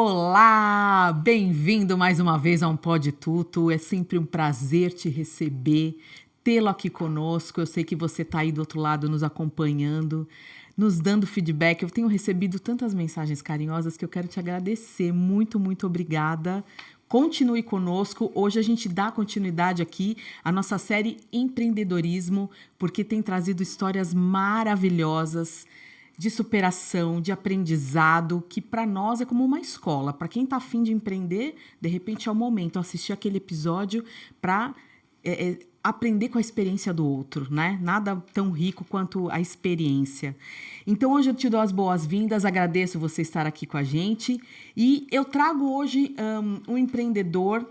Olá! Bem-vindo mais uma vez a um Pode Tudo. É sempre um prazer te receber, tê-lo aqui conosco. Eu sei que você está aí do outro lado nos acompanhando, nos dando feedback. Eu tenho recebido tantas mensagens carinhosas que eu quero te agradecer. Muito, muito obrigada. Continue conosco. Hoje a gente dá continuidade aqui à nossa série Empreendedorismo, porque tem trazido histórias maravilhosas de superação, de aprendizado, que para nós é como uma escola. Para quem está afim de empreender, de repente é o momento. Assistir aquele episódio para aprender com a experiência do outro, né? Nada tão rico quanto a experiência. Então, hoje eu te dou as boas-vindas, agradeço você estar aqui com a gente. E eu trago hoje um empreendedor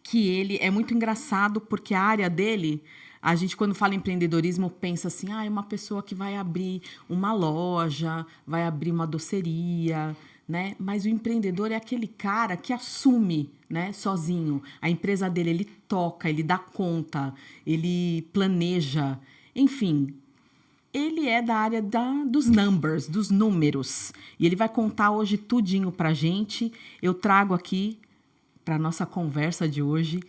que ele é muito engraçado, porque a área dele... A gente, quando fala em empreendedorismo, pensa assim, é uma pessoa que vai abrir uma loja, vai abrir uma doceria, né? Mas o empreendedor é aquele cara que assume, né, sozinho. A empresa dele, ele toca, ele dá conta, ele planeja, enfim. Ele é da área dos numbers, dos números. E ele vai contar hoje tudinho pra gente. Eu trago aqui, para nossa conversa de hoje,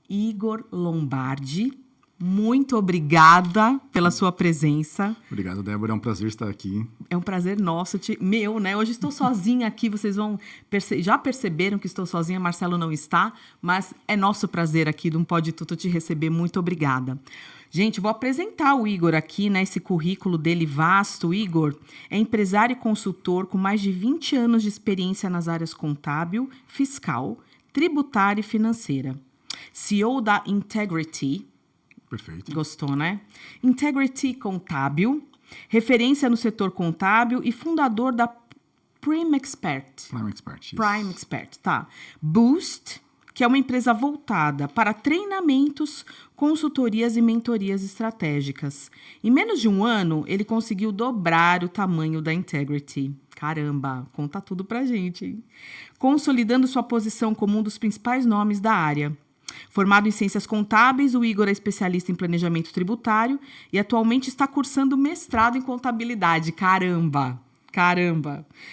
Igor Lombardi. Muito obrigada pela sua presença. Obrigado, Débora. É um prazer estar aqui. É um prazer nosso, meu, né? Hoje estou sozinha aqui, vocês vão já perceberam que estou sozinha, Marcelo não está, mas é nosso prazer aqui do Pode Tudo te receber. Muito obrigada. Gente, vou apresentar o Igor aqui, né? Esse currículo dele vasto. O Igor é empresário e consultor com mais de 20 anos de experiência nas áreas contábil, fiscal, tributária e financeira. CEO da Integrity. Perfeito. Gostou, né? Integrity Contábil, referência no setor contábil e fundador da Prime Expert. Prime Expert, tá. Boost, que é uma empresa voltada para treinamentos, consultorias e mentorias estratégicas. Em menos de um ano, ele conseguiu dobrar o tamanho da Integrity. Caramba, conta tudo pra gente, hein? Consolidando sua posição como um dos principais nomes da área. Formado em Ciências Contábeis, o Igor é especialista em planejamento tributário e atualmente está cursando mestrado em contabilidade. Caramba!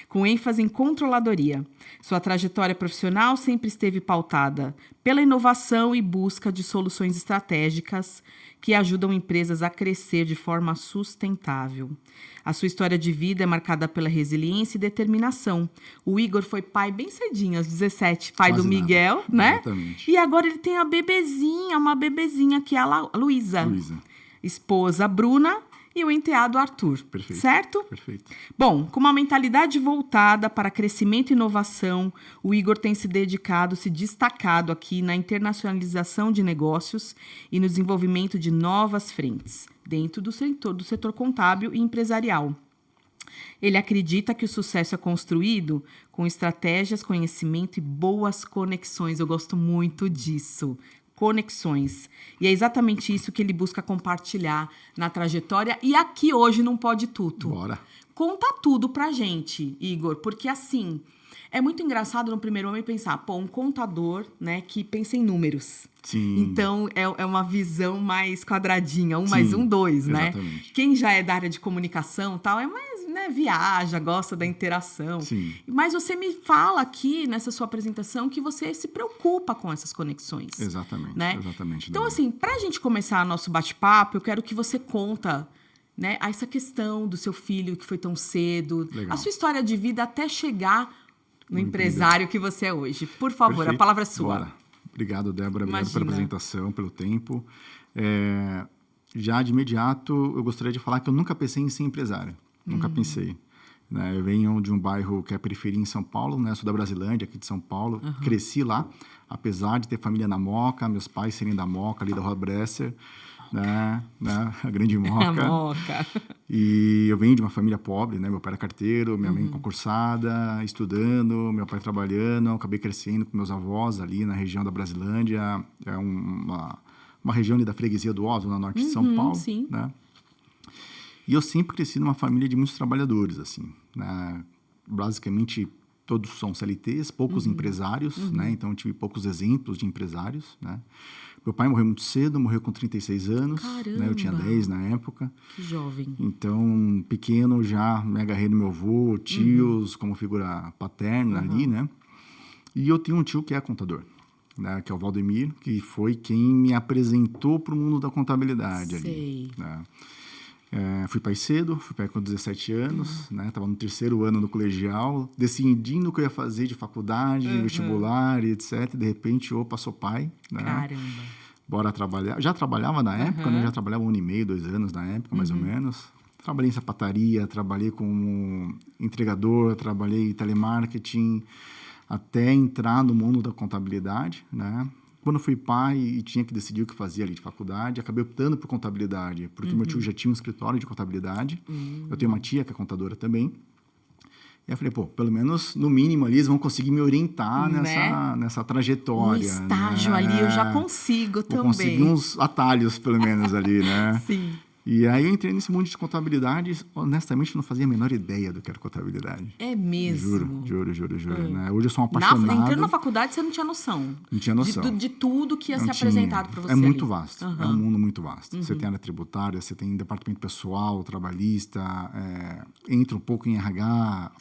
Com ênfase em controladoria. Sua trajetória profissional sempre esteve pautada pela inovação e busca de soluções estratégicas que ajudam empresas a crescer de forma sustentável. A sua história de vida é marcada pela resiliência e determinação. O Igor foi pai bem cedinho, aos 17, pai Quase do Miguel, nada. né? Exatamente. E agora ele tem uma bebezinha que é a Luísa. Esposa Bruna e o enteado Arthur. Perfeito. Certo? Perfeito. Bom, com uma mentalidade voltada para crescimento e inovação, o Igor tem se destacado aqui na internacionalização de negócios e no desenvolvimento de novas frentes, dentro do setor contábil e empresarial. Ele acredita que o sucesso é construído com estratégias, conhecimento e boas conexões. Eu gosto muito disso. Conexões. E é exatamente isso que ele busca compartilhar na trajetória. E aqui hoje não Pode Tudo. Bora. Conta tudo pra gente, Igor, porque assim, é muito engraçado no primeiro momento pensar, um contador, né, que pensa em números. Sim. Então, é uma visão mais quadradinha, 1 mais 1, 2, né? Exatamente. Quem já é da área de comunicação tal, é mais, né, viaja, gosta da interação. Sim. Mas você me fala aqui, nessa sua apresentação, que você se preocupa com essas conexões. Exatamente, né? exatamente. Então, assim, pra gente começar nosso bate-papo, eu quero que você conta, né, essa questão do seu filho que foi tão cedo, Legal. a sua história de vida até chegar no empresário que você é hoje. Por favor, Perfeito. a palavra é sua. Bora. Obrigado, Débora. Obrigado Imagina. pela apresentação, pelo tempo. Já de imediato, eu gostaria de falar que eu nunca pensei em ser empresário. Nunca pensei. Né? Eu venho de um bairro que é periferia em São Paulo, né? Sou da Brasilândia, aqui de São Paulo. Cresci lá, apesar de ter família na Moca, meus pais serem da Moca, ali da Rua Bresser, né? A grande Moca. A Moca. E eu venho de uma família pobre, né? Meu pai era carteiro, minha mãe concursada, estudando, meu pai trabalhando. Eu acabei crescendo com meus avós ali na região da Brasilândia. É uma região ali da freguesia do Oslo, na norte de São Paulo. Sim. Né? E eu sempre cresci numa família de muitos trabalhadores, assim. Né? Basicamente, todos são CLTs, poucos empresários, né? Então, eu tive poucos exemplos de empresários, né? Meu pai morreu muito cedo, morreu com 36 anos. Caramba! Né? Eu tinha 10 na época. Que jovem. Então, pequeno, já me agarrei no meu avô, tios, como figura paterna ali, né? E eu tenho um tio que é contador, né? Que é o Valdemir, que foi quem me apresentou para o mundo da contabilidade ali. Né? Fui pai cedo, fui pai com 17 anos, né? Estava no 3º ano do colegial, decidindo o que eu ia fazer de faculdade, vestibular e etc. De repente, opa, sou pai. Né? Caramba. Bora trabalhar. Já trabalhava na época, né? Já trabalhava 1 ano e meio, 2 anos na época, mais ou menos. Trabalhei em sapataria, trabalhei como entregador, trabalhei em telemarketing, até entrar no mundo da contabilidade, né? Quando fui pai e tinha que decidir o que fazia ali de faculdade, acabei optando por contabilidade, porque meu tio já tinha um escritório de contabilidade. Eu tenho uma tia que é contadora também. E aí eu falei, pô, pelo menos, no mínimo ali, eles vão conseguir me orientar nessa trajetória. Um estágio ali eu já consigo também. Vou conseguir uns atalhos, pelo menos, ali, né? Sim. E aí eu entrei nesse mundo de contabilidade, honestamente não fazia a menor ideia do que era contabilidade. É mesmo? Juro. Né? Hoje eu sou um apaixonado. Entrando na faculdade, você não tinha noção? Não tinha noção. De tudo que ia ser apresentado para você. É muito vasto, é um mundo muito vasto. Você tem área tributária, você tem departamento pessoal, trabalhista, entra um pouco em RH,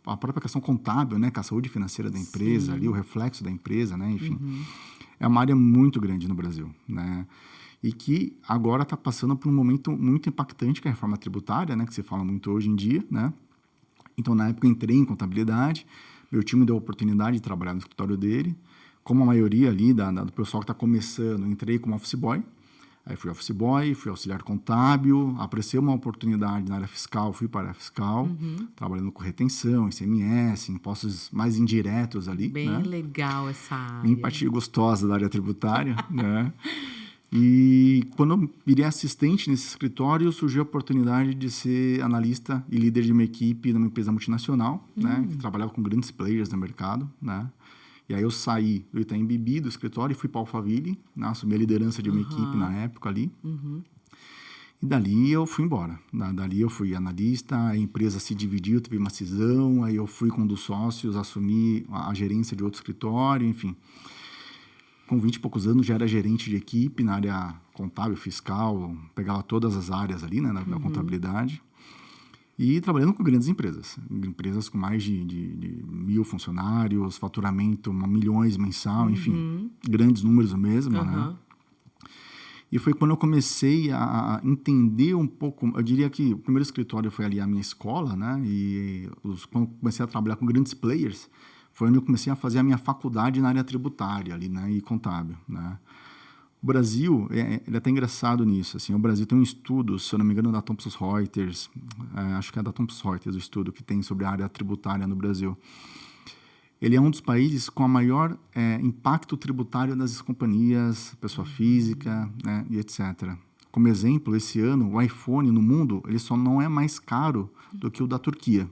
a própria questão contábil, né? Com a saúde financeira da empresa, ali, o reflexo da empresa, né? Enfim, é uma área muito grande no Brasil, né? E que agora está passando por um momento muito impactante, que é a reforma tributária, né? Que se fala muito hoje em dia, né? Então, na época, eu entrei em contabilidade, meu time me deu a oportunidade de trabalhar no escritório dele. Como a maioria ali do pessoal que está começando, entrei como office boy. Aí fui office boy, fui auxiliar contábil, apareceu uma oportunidade na área fiscal, fui para a área fiscal, trabalhando com retenção, ICMS, impostos mais indiretos ali. Bem, né? Legal essa área. Bem parte gostosa da área tributária, né? E quando eu virei assistente nesse escritório, surgiu a oportunidade de ser analista e líder de uma equipe numa empresa multinacional, né, que trabalhava com grandes players no mercado, né? E aí eu saí do Itaim Bibi, do escritório, e fui para a Alphaville, né, assumi a liderança de uma equipe na época ali. E dali eu fui embora. Dali eu fui analista, a empresa se dividiu, teve uma cisão, aí eu fui com um dos sócios, assumi a gerência de outro escritório, enfim. Com 20 e poucos anos, já era gerente de equipe na área contábil, fiscal, pegava todas as áreas ali, né, da contabilidade. E trabalhando com grandes empresas com mais de 1.000 funcionários, faturamento, milhões mensal, enfim, grandes números mesmo, né? E foi quando eu comecei a entender um pouco, eu diria que o primeiro escritório foi ali a minha escola, né? E quando comecei a trabalhar com grandes players, foi onde eu comecei a fazer a minha faculdade na área tributária ali, né, e contábil, né. O Brasil, ele é até engraçado nisso, assim, o Brasil tem um estudo, se eu não me engano, da Thomson Reuters, acho que é da Thomson Reuters o estudo que tem sobre a área tributária no Brasil. Ele é um dos países com a maior impacto tributário das companhias, pessoa física, né, e etc. Como exemplo, esse ano, o iPhone no mundo, ele só não é mais caro do que o da Turquia.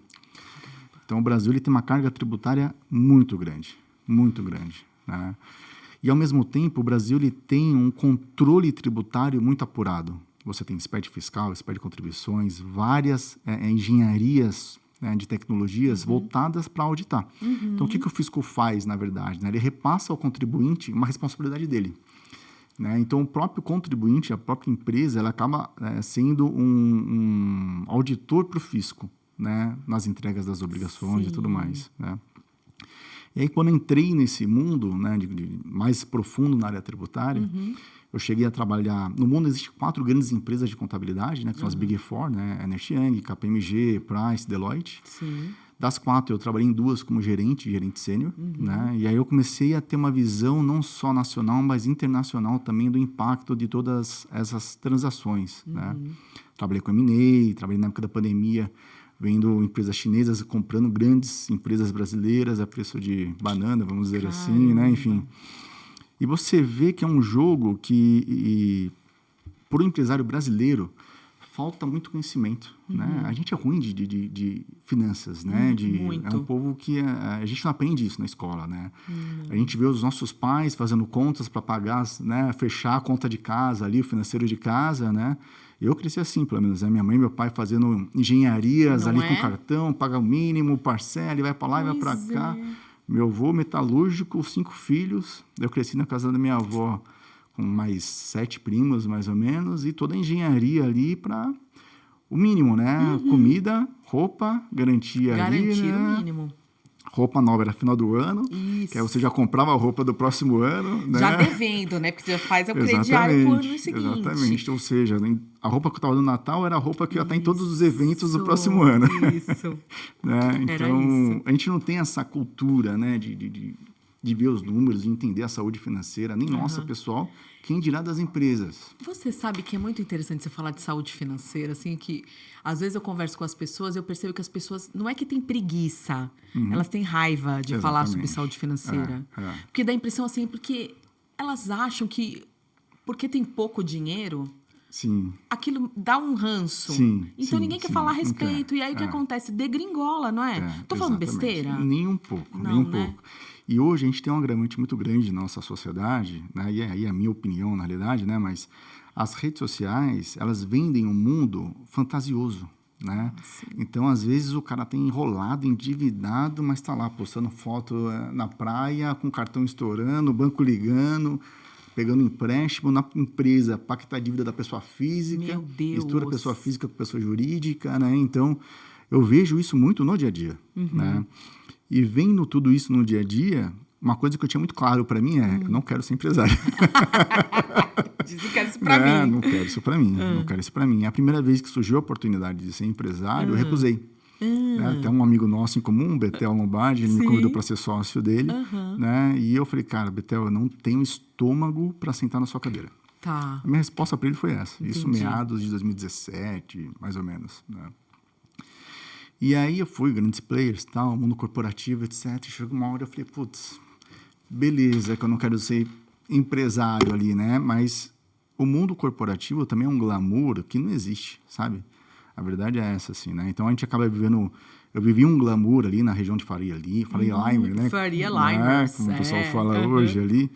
Então, o Brasil ele tem uma carga tributária muito grande, né? E, ao mesmo tempo, o Brasil ele tem um controle tributário muito apurado. Você tem SPED fiscal, SPED contribuições, várias engenharias, né, de tecnologias voltadas para auditar. Então, o que o fisco faz, na verdade? Né? Ele repassa ao contribuinte uma responsabilidade dele. Né? Então, o próprio contribuinte, a própria empresa, ela acaba sendo um auditor para o fisco. Né, nas entregas das obrigações e tudo mais, né? E aí, quando entrei nesse mundo, né, de mais profundo na área tributária, eu cheguei a trabalhar... No mundo existem 4 grandes empresas de contabilidade, né, que são as Big Four, né, Ernst Young, KPMG, Price, Deloitte. Sim. Das 4, eu trabalhei em 2 como gerente sênior, né? E aí eu comecei a ter uma visão não só nacional, mas internacional também do impacto de todas essas transações, né? Trabalhei com M&A, trabalhei na época da pandemia, vendo empresas chinesas comprando grandes empresas brasileiras a preço de banana, vamos dizer assim, né? Enfim. E você vê que é um jogo que, para o empresário brasileiro, falta muito conhecimento, né? A gente é ruim de finanças, né? É um povo que a gente não aprende isso na escola, né? A gente vê os nossos pais fazendo contas para pagar, né? Fechar a conta de casa ali, o financeiro de casa, né? Eu cresci assim, pelo menos. Minha mãe e meu pai fazendo engenharias Não ali é? com cartão, paga o mínimo, parcela, e vai para lá e vai para Pois cá. é. Meu avô metalúrgico, 5 filhos. Eu cresci na casa da minha avó com mais 7 primos, mais ou menos, e toda a engenharia ali para o mínimo, né? Comida, roupa, garantia ali, Garantir o né? mínimo. Roupa nova era final do ano, que aí você Isso. já comprava a roupa do próximo ano, Já né? devendo, né? Porque você já faz o crediário pro ano Exatamente, seguinte. exatamente. Ou seja, a roupa que eu estava no Natal era a roupa que ia estar em todos os eventos do Isso, próximo ano. Isso. Né? Era Então, isso. a gente não tem essa cultura, né, de ver os números, de entender a saúde financeira, nem nossa, pessoal, quem dirá das empresas. Você sabe que é muito interessante você falar de saúde financeira, assim, que às vezes eu converso com as pessoas e eu percebo que as pessoas não é que têm preguiça, elas têm raiva de falar sobre Exatamente. saúde financeira. É. Porque dá a impressão assim, porque elas acham que porque tem pouco dinheiro, Sim, aquilo dá um ranço. Sim, Então sim, ninguém quer sim, falar a não respeito. quer. E aí o que acontece? Degringola, não é? Tô falando exatamente. besteira? Nem um pouco, nem Não, um né? pouco. E hoje a gente tem um agravante muito grande na nossa sociedade, né? E aí é a minha opinião, na realidade, né? Mas as redes sociais, elas vendem um mundo fantasioso, né? Então, às vezes, o cara tem enrolado, endividado, mas está lá postando foto na praia, com o cartão estourando, o banco ligando, pegando empréstimo na empresa, pacta a dívida da pessoa física, Meu Deus. mistura a pessoa física com a pessoa jurídica, né? Então, eu vejo isso muito no dia a dia, né? E vendo tudo isso no dia a dia, uma coisa que eu tinha muito claro para mim é, eu não quero ser empresário. Diz que quer isso pra mim. Não quero isso para mim, não quero isso para mim. A primeira vez que surgiu a oportunidade de ser empresário, eu recusei. Né? Até um amigo nosso em comum, Betel Lombardi, ele me convidou para ser sócio dele, né? E eu falei, cara, Betel, eu não tenho estômago para sentar na sua cadeira. Tá. A minha resposta para ele foi essa. Isso Entendi. meados de 2017, mais ou menos, né? E aí eu fui, grandes players, tal, mundo corporativo, etc. Chegou uma hora eu falei, putz, beleza, que eu não quero ser empresário ali, né? Mas o mundo corporativo também é um glamour que não existe, sabe? A verdade é essa, assim, né? Então a gente acaba vivendo... Eu vivi um glamour ali na região de Faria Limer, né? Faria Né? Limer, Como o pessoal fala hoje ali,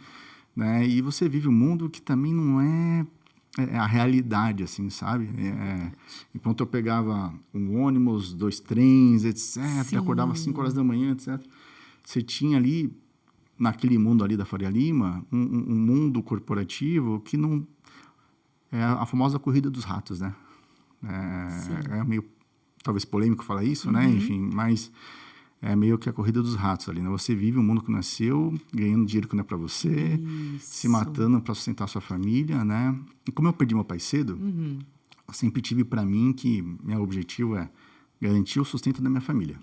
né? E você vive um mundo que também não é a realidade, assim, sabe? Enquanto eu pegava um ônibus, 2 trens, etc., Sim. acordava às 5 horas da manhã, etc., você tinha ali, naquele mundo ali da Faria Lima, um mundo corporativo que não... É a famosa corrida dos ratos, né? É meio, talvez, polêmico falar isso, né? Enfim, mas é meio que a corrida dos ratos ali, né? Você vive um mundo que não é seu, ganhando dinheiro que não é para você, se matando para sustentar a sua família, né? E como eu perdi meu pai cedo, eu sempre tive para mim que meu objetivo é garantir o sustento da minha família.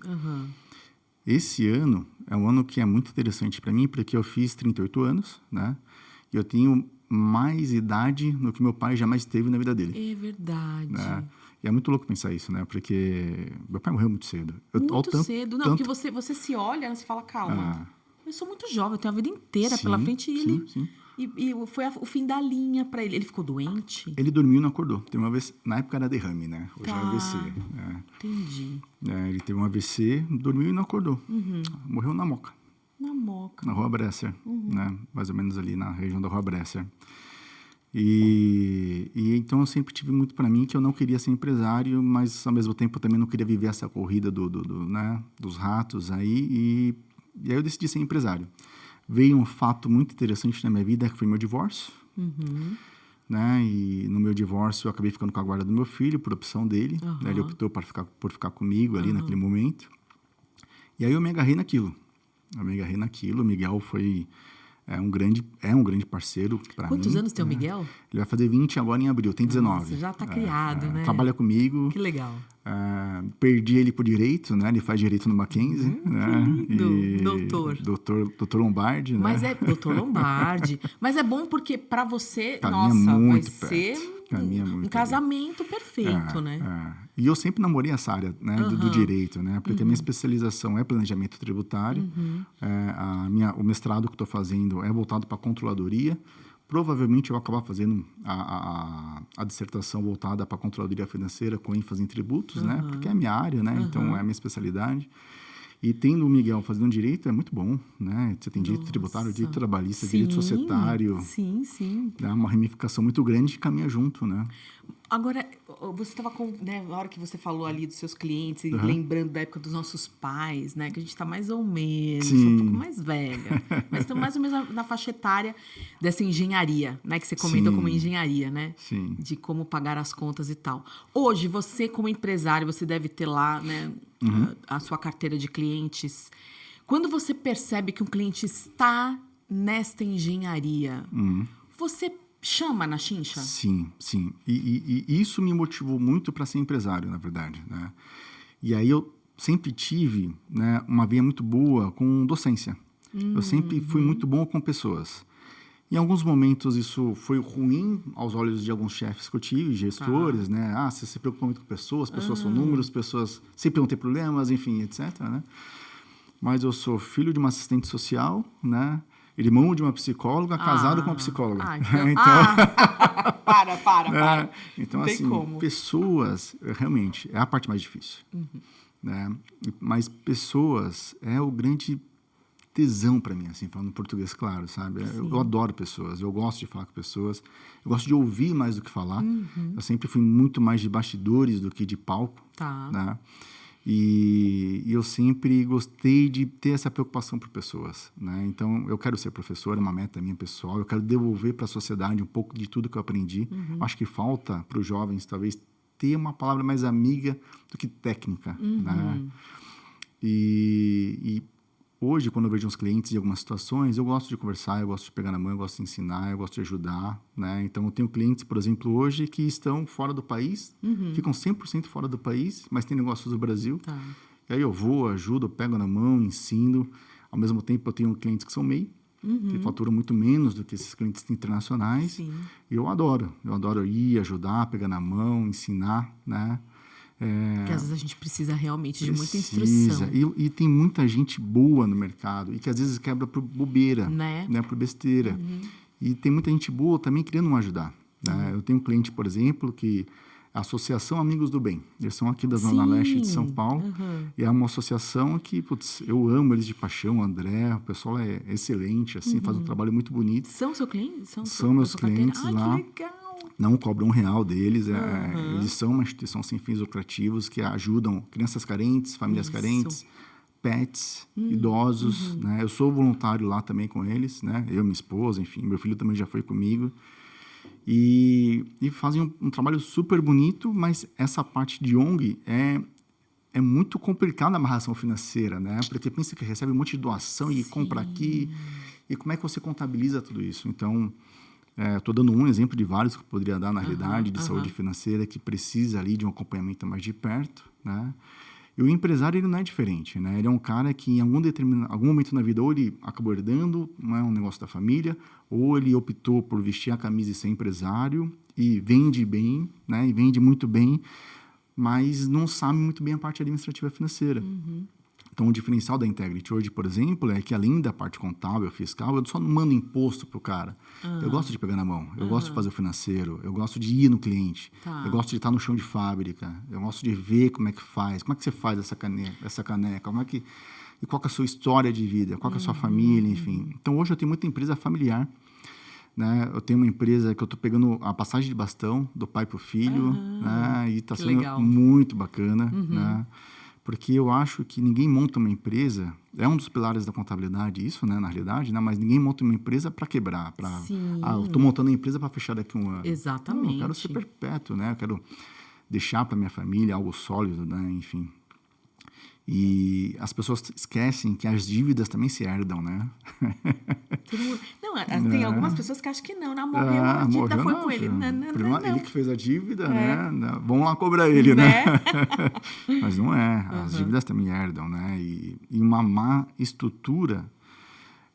Esse ano é um ano que é muito interessante para mim, porque eu fiz 38 anos, né? E eu tenho mais idade do que meu pai jamais teve na vida dele. É verdade. Né? E é muito louco pensar isso, né? Porque meu pai morreu muito cedo. Muito cedo. Não, porque você se olha, você fala, calma, eu sou muito jovem, eu tenho a vida inteira pela frente. E ele... Sim. E foi o fim da linha para ele. Ele ficou doente? Ele dormiu e não acordou. Teve uma vez, na época era derrame, né? Hoje é Tá. AVC. Né? Entendi. Ele teve um AVC, dormiu e não acordou. Morreu na Moca, Na Moca. na Rua Bresser, né? Mais ou menos ali na região da Rua Bresser. E então eu sempre tive muito para mim que eu não queria ser empresário, mas ao mesmo tempo eu também não queria viver essa corrida né? Dos ratos aí. E aí eu decidi ser empresário. Veio um fato muito interessante na minha vida, que foi meu divórcio. Né? E no meu divórcio eu acabei ficando com a guarda do meu filho, por opção dele. Né? Ele optou por ficar comigo ali naquele momento. E aí eu me agarrei naquilo. O Miguel foi um grande parceiro para mim. Quantos anos tem o Miguel? Ele vai fazer 20 agora em abril, tem 19. Nossa, já tá criado, né? Trabalha comigo. Que legal. Perdi ele por direito, né? Ele faz direito no Mackenzie, né? Que lindo. E doutor Lombardi, né? Mas doutor Lombardi. Mas é bom porque para você, Caminha nossa, vai muito ser Caminha muito um casamento perfeito, né? E eu sempre namorei essa área, né, do direito, né? Porque a minha especialização é planejamento tributário. O mestrado que estou fazendo é voltado para controladoria. Provavelmente eu vou acabar fazendo a dissertação voltada para a controladoria financeira com ênfase em tributos, né? Porque é a minha área, né? Então é a minha especialidade. E tendo o Miguel fazendo direito é muito bom, né? Você tem direito tributário, direito trabalhista, direito societário. Sim. Dá uma ramificação muito grande que caminha junto, né? Agora, você estava né, na hora que você falou ali dos seus clientes, e Uhum. lembrando da época dos nossos pais, né? Que a gente está mais ou menos, um pouco Sim, mais velha, mas estamos mais ou menos na faixa etária dessa engenharia, né? Que você comentou como sim, engenharia, né? sim. De como pagar as contas e tal. Hoje, você como empresário, você deve ter lá, né? A sua carteira de clientes. Quando você percebe que um cliente está nesta engenharia, você chama na chincha? Sim, sim. E isso me motivou muito para ser empresário, na verdade, né? E aí eu sempre tive, né, uma veia muito boa com docência. Eu sempre fui muito bom com pessoas. Em alguns momentos isso foi ruim aos olhos de alguns chefes que eu tive, gestores, né? Ah, você se preocupa muito com pessoas são números, pessoas sempre vão ter problemas, enfim, etc, né? Mas eu sou filho de uma assistente social, né? Irmão de uma psicóloga, casado com uma psicóloga. Então, para. Então, Não tem assim, como. pessoas, realmente, é a parte mais difícil. Né? Mas pessoas é o grande tesão para mim, assim, falando em português, claro, sabe? Eu adoro pessoas, eu gosto de falar com pessoas, eu gosto de ouvir mais do que falar. Eu sempre fui muito mais de bastidores do que de palco, Tá. né? E eu sempre gostei de ter essa preocupação por pessoas, né? Então, eu quero ser professor, é uma meta minha pessoal, eu quero devolver para a sociedade um pouco de tudo que eu aprendi. Acho que falta para os jovens, talvez, ter uma palavra mais amiga do que técnica, né? E hoje, quando eu vejo uns clientes em algumas situações, eu gosto de conversar, eu gosto de pegar na mão, eu gosto de ensinar, eu gosto de ajudar, né? Então, eu tenho clientes, por exemplo, hoje que estão fora do país, ficam 100% fora do país, mas têm negócios do Brasil. Tá. E aí eu vou, ajudo, eu pego na mão, ensino. Ao mesmo tempo, eu tenho clientes que são MEI, que faturam muito menos do que esses clientes internacionais. Sim. E eu adoro ir, ajudar, pegar na mão, ensinar, né? Porque às vezes a gente precisa realmente de muita Precisa. instrução. E tem muita gente boa no mercado e que às vezes quebra por bobeira, Né? Por besteira. E tem muita gente boa também querendo me ajudar. Né? Eu tenho um cliente, por exemplo, que é a Associação Amigos do Bem. Eles são aqui da Zona Leste de São Paulo. E é uma associação que, putz, eu amo eles de paixão, o André, o pessoal é excelente, assim, faz um trabalho muito bonito. São seu cliente? São meus clientes lá. Que legal! Não cobram R$1 deles. Eles são uma instituição sem fins lucrativos que ajudam crianças carentes, famílias carentes, pets, idosos. Né? Eu sou voluntário lá também com eles, né? Eu, minha esposa, enfim, meu filho também já foi comigo. E fazem um trabalho super bonito, mas essa parte de ONG é muito complicada a amarração financeira, né? Porque pensa que recebe um monte de doação e compra aqui. E como é que você contabiliza tudo isso? Então, estou dando um exemplo de vários que eu poderia dar na realidade de saúde financeira que precisa ali de um acompanhamento mais de perto, né? E o empresário, ele não é diferente, né? Ele é um cara que em algum momento na vida ou ele acabou herdando, não é um negócio da família, ou ele optou por vestir a camisa e ser empresário e vende bem, né? E vende muito bem, mas não sabe muito bem a parte administrativa financeira. Então, o diferencial da Integrity hoje, por exemplo, é que além da parte contábil, fiscal, eu só não mando imposto pro cara. Eu gosto de pegar na mão, eu gosto de fazer o financeiro, eu gosto de ir no cliente, eu gosto de estar no chão de fábrica, eu gosto de ver como é que faz, como é que você faz essa caneca, e qual que é a sua história de vida, qual que é a sua família, enfim. Então, hoje eu tenho muita empresa familiar, né? Eu tenho uma empresa que eu estou pegando a passagem de bastão do pai para o filho, né? E está sendo legal. muito bacana, né? Porque eu acho que ninguém monta uma empresa, é um dos pilares da contabilidade isso, né, na realidade, né, mas ninguém monta uma empresa para quebrar, eu estou montando a empresa para fechar daqui a um ano. Exatamente. Não, eu quero ser perpétuo, né, eu quero deixar para minha família algo sólido, né, enfim. E as pessoas esquecem que as dívidas também se herdam, né? Não, tem algumas pessoas que acham que não, né? Morreu, a dívida foi com ele. Não. Ele que fez a dívida, né? Vamos lá cobrar ele, né? Mas não é. As dívidas também herdam, né? E uma má estrutura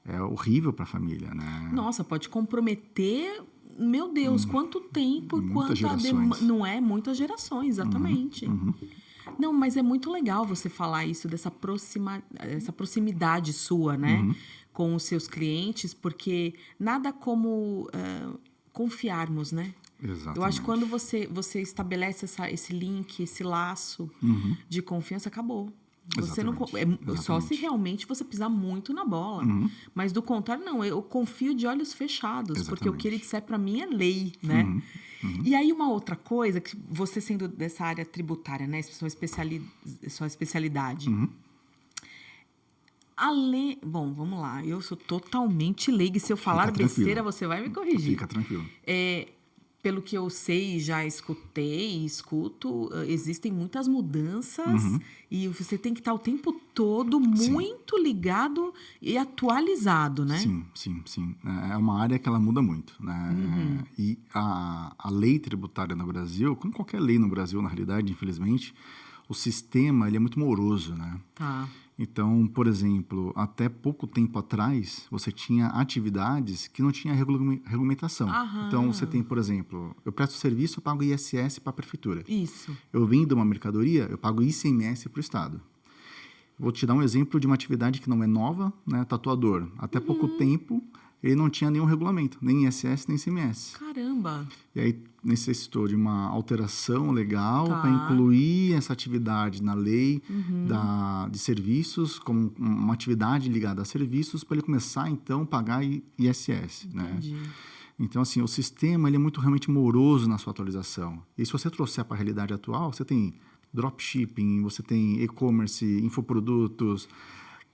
é horrível para a família, né? Nossa, pode comprometer, meu Deus, quanto tempo, Muitas gerações. Não é? Muitas gerações, exatamente. Não, mas é muito legal você falar isso, essa proximidade sua, né? Com os seus clientes, porque nada como confiarmos, né? Exatamente. Eu acho que quando você estabelece esse link, esse laço de confiança, acabou. Você não, só se realmente você pisar muito na bola. Mas do contrário, não. Eu confio de olhos fechados, porque o que ele disser para mim é lei, né? E aí uma outra coisa, que você sendo dessa área tributária, né? Sua especialidade. Bom, vamos lá. Eu sou totalmente leiga e se eu falar besteira, você vai me corrigir. Fica tranquilo. Pelo que eu sei, já escutei e escuto, existem muitas mudanças e você tem que estar o tempo todo muito ligado e atualizado, né? Sim. É uma área que ela muda muito, né? E a lei tributária no Brasil, como qualquer lei no Brasil, na realidade, infelizmente, o sistema ele é muito moroso, né? Tá. Então, por exemplo, até pouco tempo atrás, você tinha atividades que não tinha regulamentação. Então, você tem, por exemplo, eu presto serviço, eu pago ISS para a prefeitura. Isso. Eu vendo uma mercadoria, eu pago ICMS para o Estado. Vou te dar um exemplo de uma atividade que não é nova, né? Tatuador. Até pouco tempo, ele não tinha nenhum regulamento, nem ISS, nem ICMS. Caramba! E aí necessitou de uma alteração legal para incluir essa atividade na lei de serviços, como uma atividade ligada a serviços, para ele começar, então, a pagar ISS. Entendi. Né? Então, assim, o sistema ele é muito realmente moroso na sua atualização. E se você trouxer para a realidade atual, você tem dropshipping, você tem e-commerce, infoprodutos,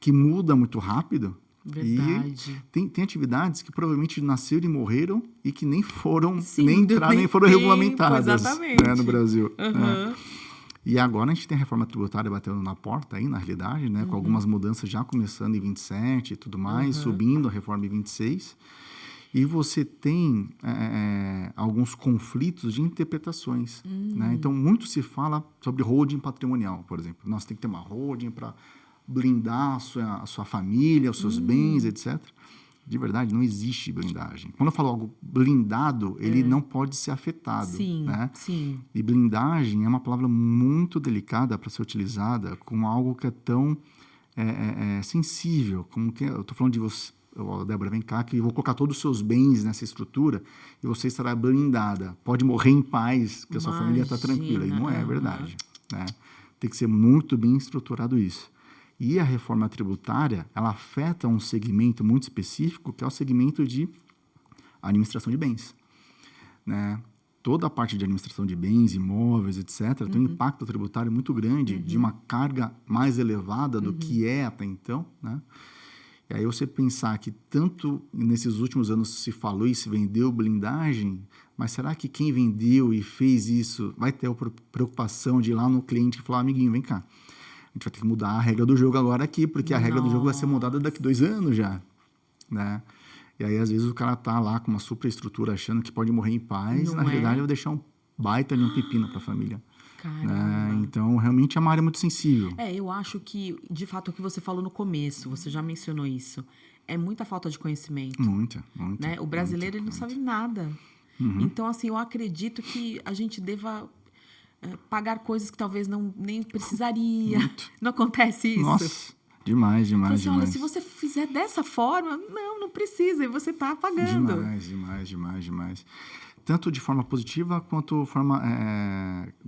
que muda muito rápido. Verdade. E tem atividades que provavelmente nasceram e morreram e que nem foram, Sim, nem entraram, nem foram regulamentadas, né, no Brasil. Uhum. Né? E agora a gente tem a reforma tributária batendo na porta aí, na realidade, né, com algumas mudanças já começando em 27 e tudo mais, subindo a reforma em 26. E você tem alguns conflitos de interpretações. Né? Então, muito se fala sobre holding patrimonial, por exemplo. Nós tem que ter uma holding para blindar a sua família, os seus bens, etc. De verdade, não existe blindagem. Quando eu falo algo blindado, ele não pode ser afetado. Sim, né? sim. E blindagem é uma palavra muito delicada para ser utilizada com algo que é tão sensível. Como que eu estou falando de você, Débora, vem cá, que eu vou colocar todos os seus bens nessa estrutura e você estará blindada. Pode morrer em paz, que a sua família está tranquila. E não é verdade. Né? Tem que ser muito bem estruturado isso. E a reforma tributária, ela afeta um segmento muito específico, que é o segmento de administração de bens. Né? Toda a parte de administração de bens, imóveis, etc., tem um impacto tributário muito grande, de uma carga mais elevada do que é até então. Né? E aí você pensar que tanto nesses últimos anos se falou e se vendeu blindagem, mas será que quem vendeu e fez isso vai ter a preocupação de ir lá no cliente e falar, amiguinho, vem cá, a gente vai ter que mudar a regra do jogo agora aqui, porque a regra do jogo vai ser mudada daqui 2 anos já, né? E aí, às vezes, o cara tá lá com uma superestrutura achando que pode morrer em paz, na realidade, vai deixar um baita de um pepino para a família. Né? Então, realmente, é uma área muito sensível. Eu acho que, de fato, o que você falou no começo, você já mencionou isso, é muita falta de conhecimento. Muita. Né? O brasileiro, ele não sabe nada. Então, assim, eu acredito que a gente deva pagar coisas que talvez nem precisaria. Muito. Não acontece isso? Nossa, demais. Assim, olha, se você fizer dessa forma, não precisa, e você está pagando. Demais. Tanto de forma positiva, quanto forma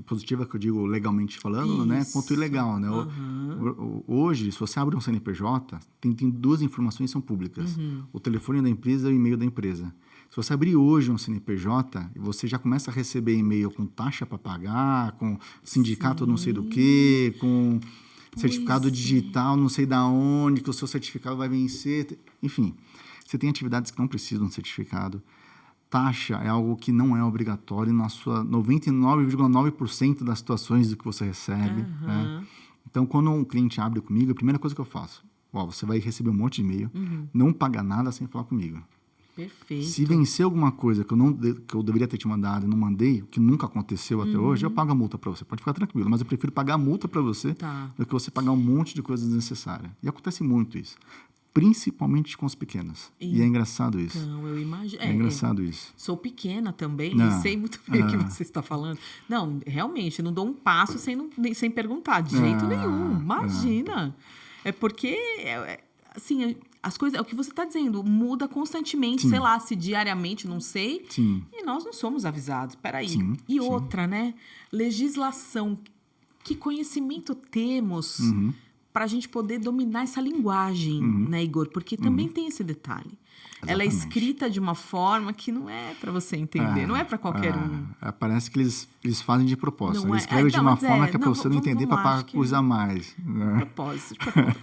positiva, que eu digo legalmente falando, né? Quanto ilegal, né? Hoje, se você abre um CNPJ, tem 2 informações que são públicas. O telefone da empresa e o e-mail da empresa. Se você abrir hoje um CNPJ, você já começa a receber e-mail com taxa para pagar, com sindicato não sei do quê, com certificado digital não sei da onde, que o seu certificado vai vencer. Enfim, você tem atividades que não precisam de certificado. Taxa é algo que não é obrigatório na sua 99,9% das situações do que você recebe. Né? Então, quando um cliente abre comigo, a primeira coisa que eu faço, você vai receber um monte de e-mail, não paga nada sem falar comigo. Perfeito. Se vencer alguma coisa que eu deveria ter te mandado e não mandei, que nunca aconteceu até hoje, eu pago a multa para você. Pode ficar tranquilo, mas eu prefiro pagar a multa para você do que você pagar um monte de coisas desnecessárias. E acontece muito isso. Principalmente com os pequenos. E é engraçado isso. Então, eu imagino. É engraçado isso. Sou pequena também e sei muito bem o que você está falando. Não, realmente, não dou um passo sem perguntar, de jeito nenhum. Imagina. É porque, assim, as coisas, é o que você está dizendo, muda constantemente, sei lá, se diariamente, não sei. Sim. E nós não somos avisados. Peraí. Sim. Outra, né? Legislação. Que conhecimento temos para a gente poder dominar essa linguagem, né, Igor? Porque também tem esse detalhe. Ela é Exatamente. escrita de uma forma que não é para você entender, não é para qualquer um. Parece que eles fazem de propósito. Não Eles é. escrevem de uma Mas forma que é para não, você não entender, vamos lá, para acho que coisar mais. Né? Propósito, de propósito.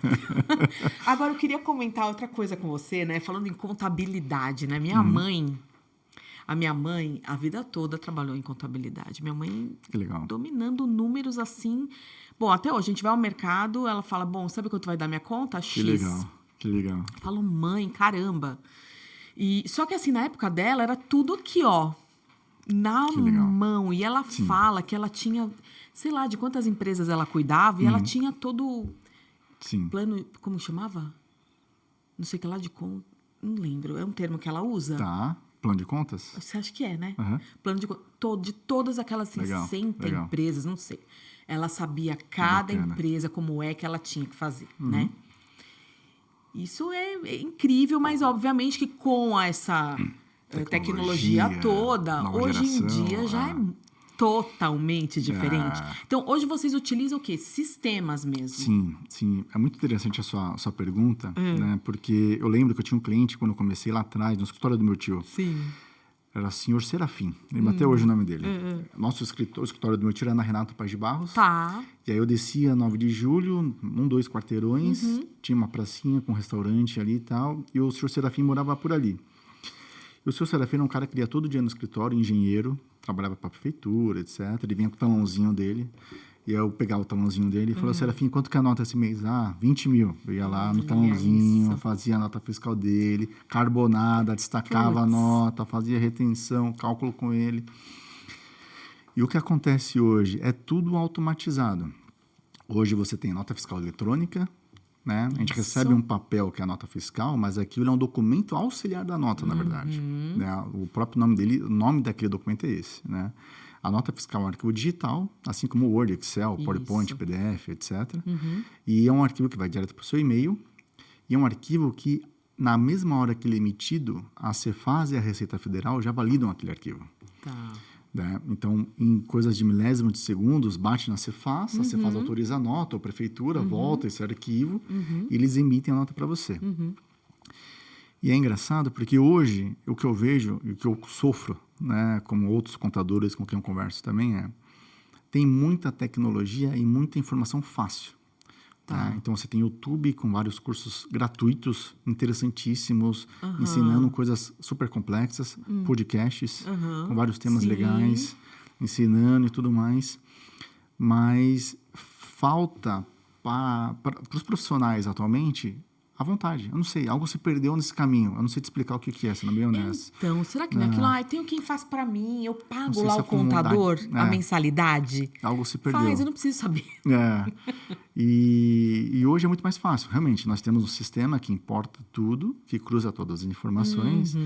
Agora, eu queria comentar outra coisa com você, né? Falando em contabilidade, né? A minha mãe, a vida toda trabalhou em contabilidade. Minha mãe Que legal. dominando números assim. Bom, até hoje, a gente vai ao mercado, ela fala, bom, sabe quanto vai dar minha conta? X. Que legal. Que legal. Eu falo, mãe, caramba. Só que assim, na época dela, era tudo aqui, ó. Na mão. E ela fala que ela tinha, sei lá, de quantas empresas ela cuidava, e ela tinha todo Sim. plano, como chamava? Não sei o que lá de conta. Não lembro. É um termo que ela usa? Tá. Plano de contas? Você acha que é, né? Uhum. Plano de todas aquelas 60 legal. empresas, não sei. Ela sabia cada bacana. empresa como é que ela tinha que fazer, né? Isso é incrível, mas obviamente que com essa tecnologia toda, nova hoje em geração, dia já é totalmente diferente. Então, hoje vocês utilizam o quê? Sistemas mesmo. Sim, sim. É muito interessante a sua pergunta, né? Porque eu lembro que eu tinha um cliente, quando eu comecei lá atrás, no escritório do meu tio. Sim. Era o senhor Serafim. Lembro até hoje o nome dele. Nosso o escritório do meu tio era na Renato Paz de Barros. Tá. E aí eu descia 9 de julho, 2 quarteirões, tinha uma pracinha com um restaurante ali e tal, e o senhor Serafim morava por ali. E o senhor Serafim era um cara que ia todo dia no escritório, engenheiro, trabalhava para a prefeitura, etc. Ele vinha com o talãozinho dele, e aí eu pegava o talãozinho dele e falava, Serafim, quanto que é a nota esse mês? 20 mil. Eu ia lá no talãozinho, isso. fazia a nota fiscal dele, carbonada, destacava a nota, fazia retenção, cálculo com ele. E o que acontece hoje é tudo automatizado. Hoje você tem nota fiscal eletrônica, né? A gente recebe um papel que é a nota fiscal, mas aquilo é um documento auxiliar da nota, na verdade. Né? O próprio nome dele, o nome daquele documento é esse, né? A nota fiscal é um arquivo digital, assim como o Word, Excel, PowerPoint, PDF, etc. E é um arquivo que vai direto para o seu e-mail. E é um arquivo que, na mesma hora que ele é emitido, a Cefaz e a Receita Federal já validam aquele arquivo. Tá. Né? Então, em coisas de milésimos de segundos, bate na Cefaz, a Cefaz autoriza a nota, a prefeitura volta esse arquivo e eles emitem a nota para você. E é engraçado porque hoje, o que eu vejo e o que eu sofro, né, como outros contadores com quem eu converso também, tem muita tecnologia e muita informação fácil. Tá. Né? Então, você tem YouTube com vários cursos gratuitos, interessantíssimos, ensinando coisas super complexas, podcasts com vários temas legais, ensinando e tudo mais. Mas falta para os profissionais atualmente a vontade. Eu não sei, algo se perdeu nesse caminho. Eu não sei te explicar o que é, sendo bem honesto. Então, será que não é aquilo? Tenho quem faz pra mim, eu pago sei lá se o contador, a mensalidade. Algo se perdeu. Faz, eu não preciso saber. E hoje é muito mais fácil. Realmente, nós temos um sistema que importa tudo, que cruza todas as informações,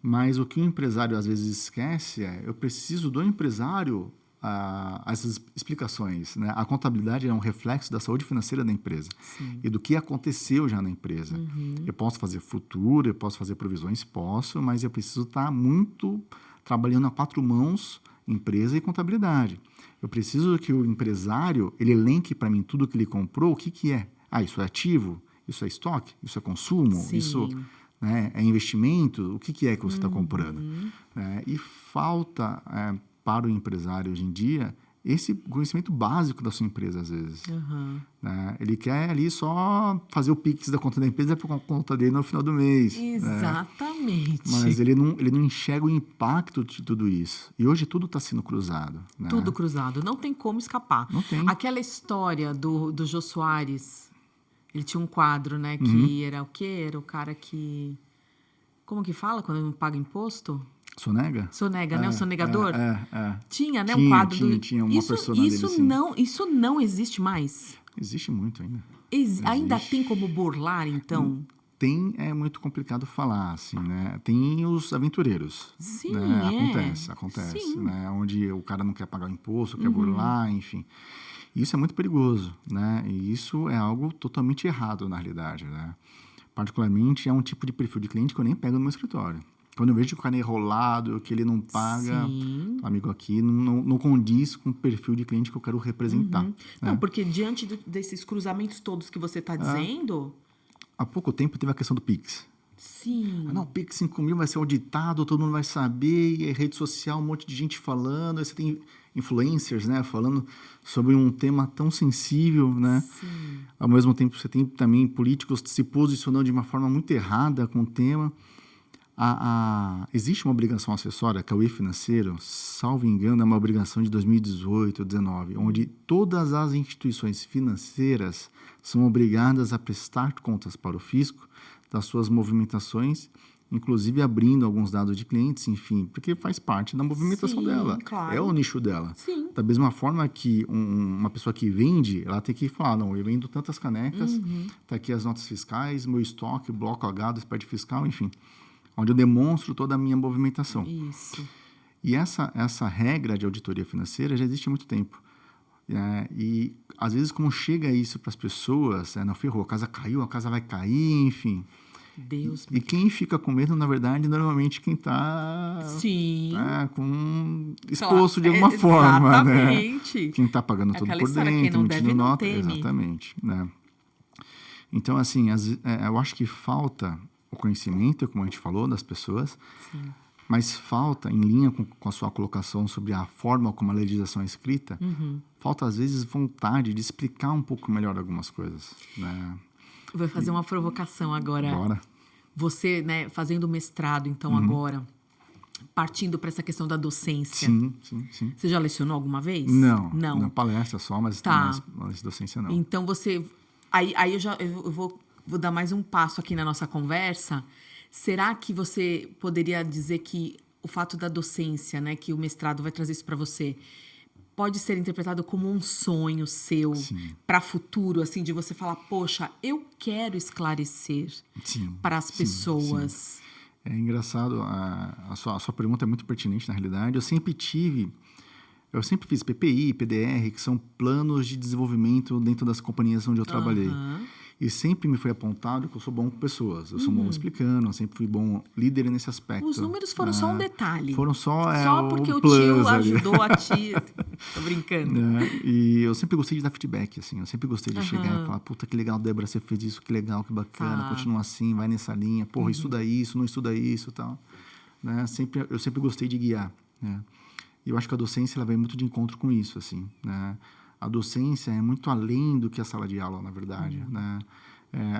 mas o que o empresário às vezes esquece eu preciso do empresário essas explicações. Né? A contabilidade é um reflexo da saúde financeira da empresa e do que aconteceu já na empresa. Eu posso fazer futuro, eu posso fazer provisões, posso, mas eu preciso estar muito trabalhando a 4 mãos, empresa e contabilidade. Eu preciso que o empresário ele elenque para mim tudo que ele comprou, o que é. Isso é ativo, isso é estoque, isso é consumo, isso né, é investimento, o que é que você está comprando. E falta para o empresário hoje em dia esse conhecimento básico da sua empresa, às vezes. Né? Ele quer ali só fazer o Pix da conta da empresa para a conta dele no final do mês. Exatamente. Né? Mas ele não enxerga o impacto de tudo isso. E hoje tudo está sendo cruzado. Né? Tudo cruzado. Não tem como escapar. Não tem. Aquela história do Jô Soares, ele tinha um quadro, né? Que era o quê? Era o cara que... Como que fala quando não paga imposto? Sonega? Sonega, né? O sonegador? Tinha, né? Tinha, um quadro tinha uma persona dele, sim. Isso não existe mais. Existe muito ainda. Ainda tem como burlar, então? É muito complicado falar, assim, né? Tem os aventureiros. Sim, né? Acontece. Sim. Né? Onde o cara não quer pagar o imposto, quer burlar, enfim. Isso é muito perigoso, né? E isso é algo totalmente errado, na realidade, né? Particularmente, é um tipo de perfil de cliente que eu nem pego no meu escritório. Quando eu vejo que o cara é enrolado, que ele não paga, amigo, aqui não condiz com o perfil de cliente que eu quero representar. Né? Não, porque diante desses cruzamentos todos que você está dizendo... Há pouco tempo teve a questão do Pix. Sim. Não, o Pix 5 mil vai ser auditado, todo mundo vai saber, e aí rede social, um monte de gente falando, aí você tem influencers, né, falando sobre um tema tão sensível, né? Sim. Ao mesmo tempo, você tem também políticos se posicionando de uma forma muito errada com o tema. Existe uma obrigação acessória, que é o e-financeiro, salvo engano, é uma obrigação de 2018 ou 2019, onde todas as instituições financeiras são obrigadas a prestar contas para o fisco das suas movimentações, inclusive abrindo alguns dados de clientes, enfim, porque faz parte da movimentação dela. Claro. É o nicho dela. Sim. Da mesma forma que uma pessoa que vende, ela tem que falar, não, eu vendo tantas canecas, tá aqui as notas fiscais, meu estoque, bloco H do SPED fiscal, enfim, onde eu demonstro toda a minha movimentação. Isso. E essa regra de auditoria financeira já existe há muito tempo. E, às vezes, como chega isso para as pessoas, não, ferrou, a casa caiu, a casa vai cair, enfim. Deus. E quem fica com medo, na verdade, normalmente quem está exposto de alguma forma, né? Quem está pagando tudo por dentro, emitindo nota. Exatamente, né? Então, assim, eu acho que falta o conhecimento, como a gente falou, das pessoas, Sim. mas falta, em linha com a sua colocação sobre a forma como a legislação é escrita, falta, às vezes, vontade de explicar um pouco melhor algumas coisas, né? Eu vou fazer uma provocação agora. Bora. Você, né, fazendo mestrado, então, agora, partindo para essa questão da docência. Sim. Você já lecionou alguma vez? Não. Na palestra só, mas docência não. Então, você... Aí eu vou dar mais um passo aqui na nossa conversa. Será que você poderia dizer que o fato da docência, né, que o mestrado vai trazer isso para você, pode ser interpretado como um sonho seu para futuro, assim, de você falar, poxa, eu quero esclarecer para as pessoas. Sim. É engraçado, a sua pergunta é muito pertinente, na realidade. Eu sempre fiz PPI, PDR, que são planos de desenvolvimento dentro das companhias onde eu trabalhei. E sempre me foi apontado que eu sou bom com pessoas. Eu sou bom explicando, eu sempre fui bom líder nesse aspecto. Os números foram só um detalhe. Foram só porque o plus tio ali. ajudou a tia. Tô brincando. E eu sempre gostei de dar feedback, assim. Eu sempre gostei de chegar e falar, puta, que legal, Débora, você fez isso, que legal, que bacana. Continua assim, vai nessa linha. Porra, estuda isso, não estuda isso e tal. Né? Eu sempre gostei de guiar. Né? E eu acho que a docência ela vem muito de encontro com isso, assim, né? A docência é muito além do que a sala de aula, na verdade, né?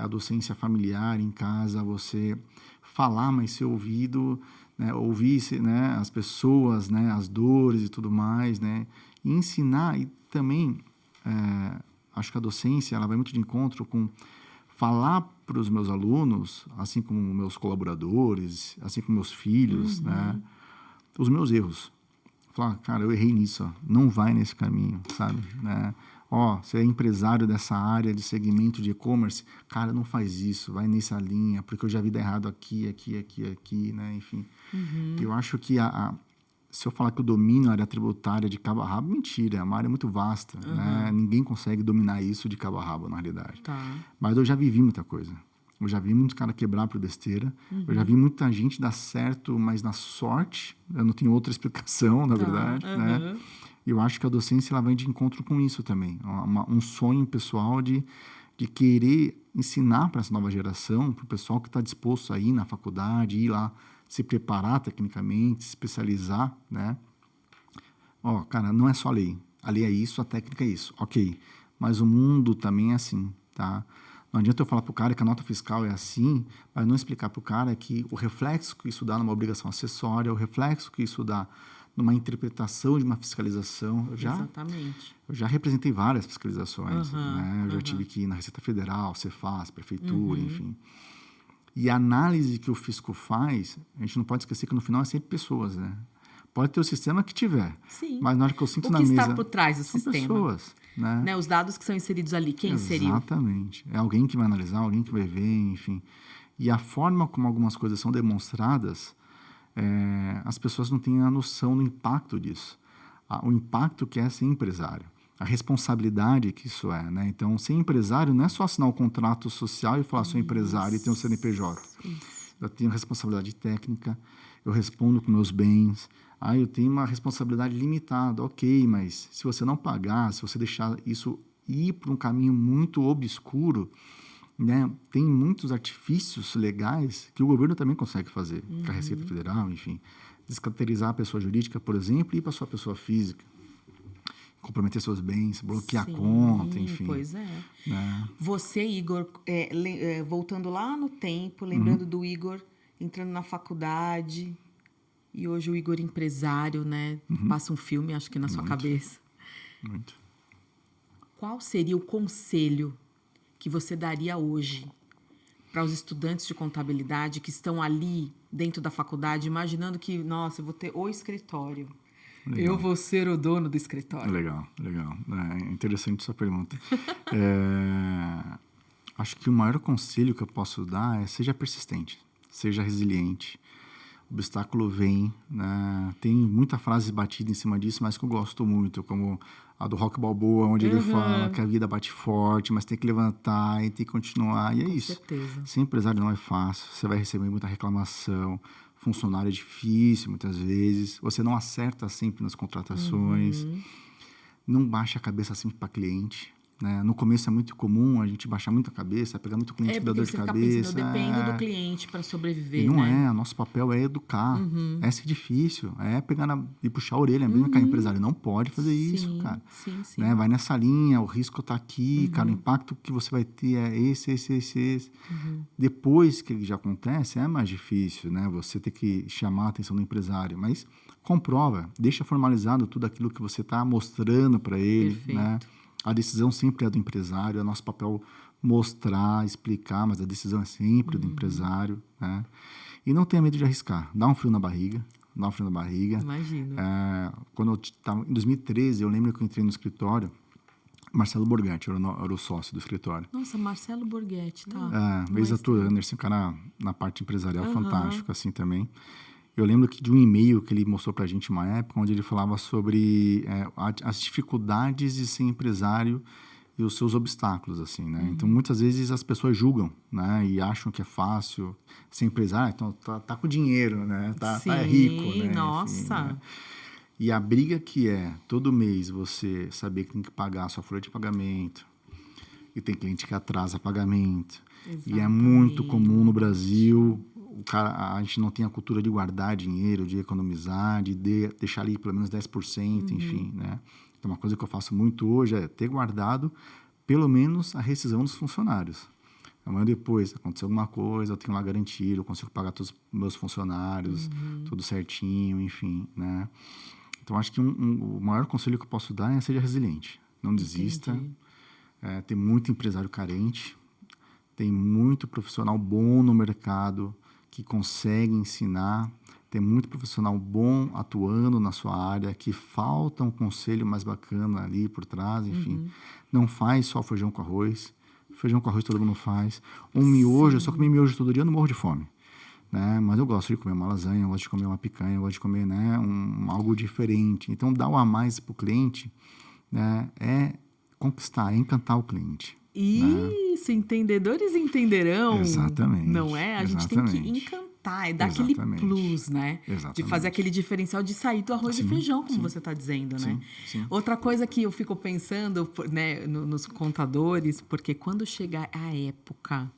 A docência familiar, em casa, você falar, mas ser ouvido, né? Ouvir, né? As pessoas, né? As dores e tudo mais, né? E ensinar, e também, acho que a docência ela vai muito de encontro com falar para os meus alunos, assim como meus colaboradores, assim como meus filhos, né? Os meus erros. Falar, cara, eu errei nisso, ó. Não vai nesse caminho, sabe? Né? Você é empresário dessa área de segmento de e-commerce, cara, não faz isso, vai nessa linha, porque eu já vi dar errado aqui, né? Enfim. Eu acho que se eu falar que eu domino a área tributária de cabo a rabo, mentira, é uma área muito vasta, né? Ninguém consegue dominar isso de cabo a rabo, na realidade. Mas eu já vivi muita coisa. Eu já vi muitos caras quebrar por besteira. Eu já vi muita gente dar certo, mas na sorte. Eu não tenho outra explicação, na verdade. Né? E eu acho que a docência ela vem de encontro com isso também. Um sonho pessoal de querer ensinar para essa nova geração, para o pessoal que está disposto a ir na faculdade, ir lá se preparar tecnicamente, se especializar. Né? Cara, não é só a lei. A lei é isso, a técnica é isso. Ok. Mas o mundo também é assim, tá? Não adianta eu falar para o cara que a nota fiscal é assim, mas não explicar para o cara que o reflexo que isso dá numa obrigação acessória, o reflexo que isso dá numa interpretação de uma fiscalização. Eu já representei várias fiscalizações. Né? Eu já tive que ir na Receita Federal, Cefaz, Prefeitura, enfim. E a análise que o fisco faz, a gente não pode esquecer que no final é sempre pessoas, né? Pode ter o sistema que tiver, mas na hora que eu sinto na mesa... O que está por trás do sistema? Pessoas, né? Os dados que são inseridos ali, quem inseriu? Exatamente. É alguém que vai analisar, alguém que vai ver, enfim. E a forma como algumas coisas são demonstradas, as pessoas não têm a noção do impacto disso. O impacto que é ser empresário. A responsabilidade que isso é, né? Então, ser empresário não é só assinar o contrato social e falar sou empresário e tenho um CNPJ. Eu tenho responsabilidade técnica, eu respondo com meus bens. Eu tenho uma responsabilidade limitada. Ok, mas se você não pagar, se você deixar isso ir para um caminho muito obscuro, né? Tem muitos artifícios legais que o governo também consegue fazer, com a Receita Federal, enfim. Descaracterizar a pessoa jurídica, por exemplo, e ir para a sua pessoa física. Comprometer seus bens, bloquear a conta, enfim. Pois é. Né? Você, Igor, voltando lá no tempo, lembrando do Igor entrando na faculdade, e hoje o Igor empresário, né? Passa um filme, acho que na sua cabeça. Muito. Qual seria o conselho que você daria hoje para os estudantes de contabilidade que estão ali dentro da faculdade, imaginando que, nossa, eu vou ter o escritório. Legal. Eu vou ser o dono do escritório. Legal. É interessante sua pergunta. Acho que o maior conselho que eu posso dar é seja persistente, seja resiliente. O obstáculo vem, né? Tem muita frase batida em cima disso, mas que eu gosto muito, como a do Rock Balboa, onde ele fala que a vida bate forte, mas tem que levantar e tem que continuar. E é isso. Com certeza. Ser empresário não é fácil, você vai receber muita reclamação, funcionário é difícil muitas vezes, você não acerta sempre nas contratações, não baixa a cabeça sempre para cliente. Né? No começo é muito comum a gente baixar muito a cabeça, pegar muito cliente que dá dor de cabeça. Pensando, eu dependo do cliente para sobreviver. E não né? nosso papel é educar, é ser difícil, é pegar e puxar a orelha, mesmo que a empresário não pode fazer isso, cara. Sim. Né? Vai nessa linha, o risco está aqui, cara, o impacto que você vai ter é esse. Depois que já acontece, é mais difícil, né? Você ter que chamar a atenção do empresário, mas comprova, deixa formalizado tudo aquilo que você está mostrando para ele, Perfeito. né? A decisão sempre é do empresário, é nosso papel mostrar, explicar, mas a decisão é sempre do empresário, né? E não tenha medo de arriscar. Dá um frio na barriga. Imagino. Quando eu estava em 2013, eu lembro que eu entrei no escritório, Marcelo Borghetti era o sócio do escritório. Nossa, Marcelo Borghetti, tá? Ex-ator, Anderson, cara na parte empresarial, fantástico, assim, também. Eu lembro que de um e-mail que ele mostrou pra gente uma época, onde ele falava sobre as dificuldades de ser empresário e os seus obstáculos, assim, né? Então, muitas vezes as pessoas julgam, né? E acham que é fácil ser empresário. Então, tá com dinheiro, né? Tá rico, né? Nossa! Enfim, né? E a briga que todo mês você saber que tem que pagar a sua folha de pagamento, e tem cliente que atrasa pagamento. Exatamente. E é muito comum no Brasil... a gente não tem a cultura de guardar dinheiro, de economizar, de deixar ali pelo menos 10%, enfim, né? Então, uma coisa que eu faço muito hoje é ter guardado pelo menos a rescisão dos funcionários. Amanhã depois, aconteceu alguma coisa, eu tenho lá garantido, eu consigo pagar todos os meus funcionários, tudo certinho, enfim, né? Então, acho que o maior conselho que eu posso dar é seja resiliente. Não desista. Tem muito empresário carente, tem muito profissional bom no mercado, que consegue ensinar, tem muito profissional bom atuando na sua área, que falta um conselho mais bacana ali por trás, enfim. Não faz só feijão com arroz. Feijão com arroz todo mundo faz. Miojo, eu só comi miojo todo dia, eu não morro de fome. Né? Mas eu gosto de comer uma lasanha, eu gosto de comer uma picanha, eu gosto de comer, né, algo diferente. Então, dar o a mais para o cliente, né, é conquistar, é encantar o cliente. Isso, entendedores entenderão. Exatamente. Não é? A gente tem que encantar, é dar aquele plus, né? Exatamente. De fazer aquele diferencial de sair do arroz e feijão, como você está dizendo, né? Sim. Outra coisa que eu fico pensando, né, nos contadores, porque quando chegar a época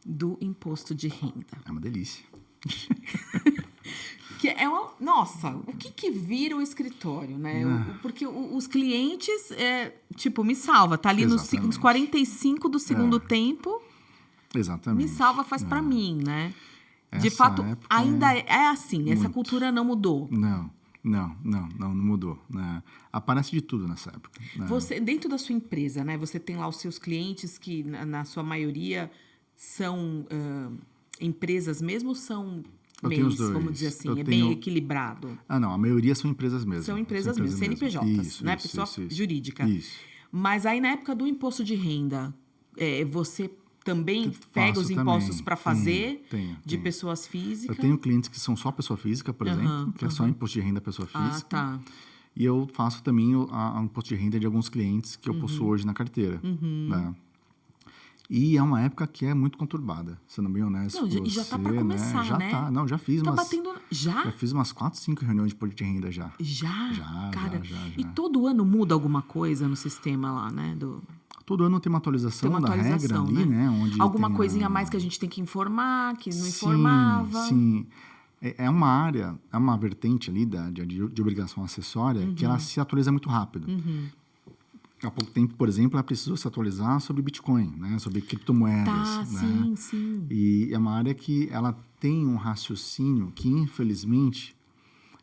do imposto de renda... É uma delícia. Nossa, o que vira o escritório, né? Porque os clientes, me salva, tá ali nos 45 do segundo tempo. Exatamente. Me salva, faz pra mim, né? De fato, ainda é assim, essa cultura não mudou. Não mudou. Né? Aparece de tudo nessa época. Né? Você, dentro da sua empresa, né? Você tem lá os seus clientes que, na sua maioria, são empresas mesmo ou são... vamos dizer assim, bem equilibrado. Não, a maioria são empresas mesmo. São empresas mesmo, CNPJs, né? Pessoa jurídica. Isso. Mas aí, na época do imposto de renda, você também pega os impostos para fazer de pessoas físicas? Eu tenho clientes que são só pessoa física, por exemplo, que é só imposto de renda pessoa física. Tá. E eu faço também o imposto de renda de alguns clientes que eu possuo hoje na carteira. Né? E é uma época que é muito conturbada, sendo bem honesto. Não, já tá para começar, já né? Tá. Não, já fiz tá batendo... Já? Já fiz umas 4, 5 reuniões de imposto de renda já. Já? Já, cara. já. E todo ano muda alguma coisa no sistema lá, né? todo ano tem uma atualização da regra ali, né? Onde alguma tem coisinha a mais que a gente tem que informar, que não Sim, informava. sim. É uma área, é uma vertente ali de obrigação acessória que ela se atualiza muito rápido. Há pouco tempo, por exemplo, ela precisou se atualizar sobre Bitcoin, né? Sobre criptomoedas. Tá, né? sim. E é uma área que ela tem um raciocínio que, infelizmente,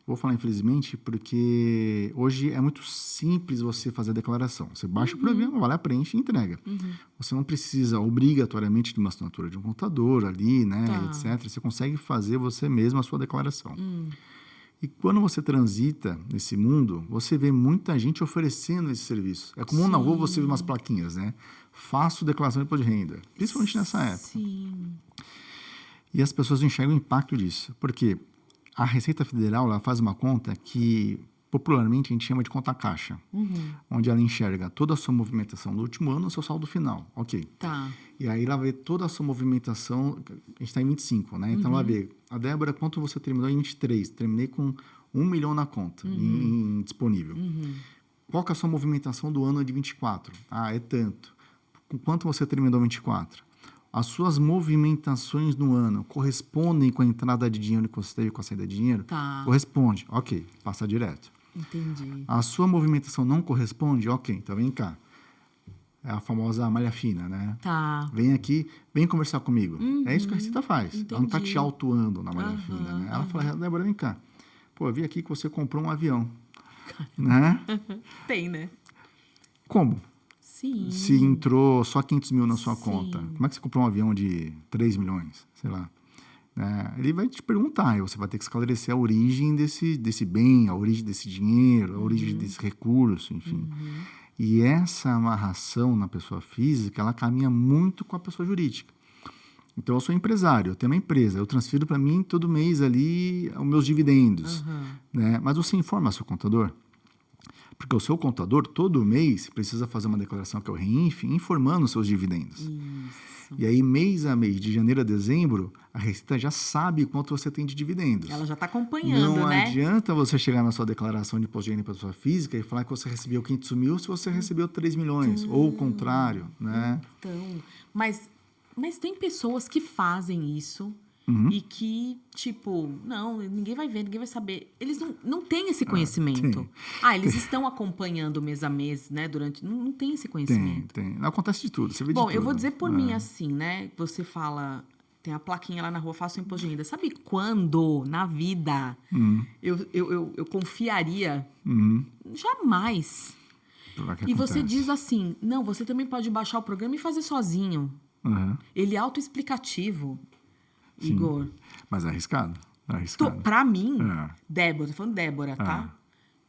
vou falar infelizmente porque hoje é muito simples você fazer a declaração. Você baixa o programa, vai lá, preenche e entrega. Você não precisa obrigatoriamente de uma assinatura de um contador ali, né, etc. Você consegue fazer você mesmo a sua declaração. E quando você transita nesse mundo, você vê muita gente oferecendo esse serviço. É comum na rua você ver umas plaquinhas, né? Faço declaração de imposto de renda, principalmente nessa época. Sim. E as pessoas não enxergam o impacto disso. Porque a Receita Federal ela faz uma conta que popularmente a gente chama de conta caixa, onde ela enxerga toda a sua movimentação no último ano no seu saldo final. Ok. Tá. E aí ela vê toda a sua movimentação, a gente está em 25, né? Então ela vê, a Débora, quanto você terminou em 23? Terminei com 1 milhão na conta, disponível. Qual que é a sua movimentação do ano de 24? Ah, é tanto. Com quanto você terminou 24? As suas movimentações no ano correspondem com a entrada de dinheiro que você teve com a saída de dinheiro? Tá. Corresponde. Ok, passa direto. Entendi. A sua movimentação não corresponde? Ok, então vem cá. É a famosa malha fina, né? Tá. Vem aqui, vem conversar comigo. É isso que a Receita faz. Entendi. Ela não está te autuando na malha fina, né? Ela fala, Débora, vem cá. Pô, eu vi aqui que você comprou um avião. Né? Tem, né? Como? Sim. Se entrou só 500 mil na sua Sim. conta, como é que você comprou um avião de 3 milhões? Sei lá. Ele vai te perguntar e você vai ter que esclarecer a origem desse bem, a origem desse dinheiro, a origem desse recurso, enfim. E essa amarração na pessoa física, ela caminha muito com a pessoa jurídica. Então, eu sou empresário, eu tenho uma empresa, eu transfiro para mim todo mês ali os meus dividendos. Né? Mas você informa seu contador? Porque o seu contador, todo mês, precisa fazer uma declaração que é o REINF, informando os seus dividendos. Isso. E aí, mês a mês, de janeiro a dezembro, a Receita já sabe quanto você tem de dividendos. Ela já está acompanhando, Não né? adianta você chegar na sua declaração de imposto de renda para pessoa física e falar que você recebeu 500 mil se você recebeu 3 milhões, ou o contrário, né? Então, mas tem pessoas que fazem isso e que, tipo, não, ninguém vai ver, ninguém vai saber. Eles não têm esse conhecimento. Eles estão acompanhando mês a mês, né? Não tem esse conhecimento. Tem. Acontece de tudo, você vê de Bom, tudo. eu vou dizer por mim assim, né? Você fala, tem a plaquinha lá na rua, faço imposto de renda. Sabe quando, na vida, eu confiaria? Jamais. E você diz assim, não, você também pode baixar o programa e fazer sozinho. Ele é autoexplicativo, Igor. Mas é arriscado. Pra mim, Débora, tô falando Débora, tá?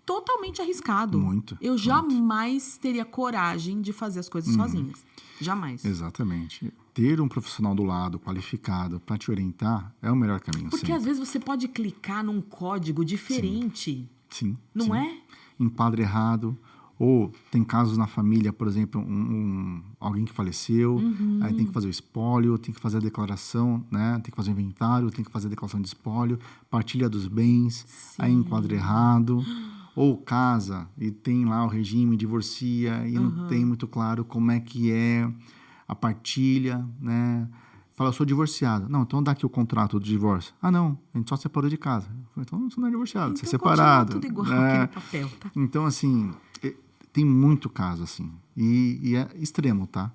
Totalmente arriscado. Muito. Eu jamais teria coragem de fazer as coisas sozinhas. Jamais. Exatamente. Ter um profissional do lado, qualificado, para te orientar, é o melhor caminho. Porque às vezes você pode clicar num código diferente. Sim. Não é? Enquadra errado. Ou tem casos na família, por exemplo, alguém que faleceu, aí tem que fazer o espólio, tem que fazer a declaração, né? Tem que fazer o inventário, tem que fazer a declaração de espólio, partilha dos bens, aí enquadra errado. Ou casa e tem lá o regime, divorcia e não tem muito claro como é que é a partilha, né? Fala, eu sou divorciado. Não, então dá aqui o contrato do divórcio. Ah, não, a gente só separou de casa. Eu falei, então você não é divorciado, você é separado. Tudo igual aqui no papel, tá? Então, assim, tem muito caso assim. E é extremo, tá?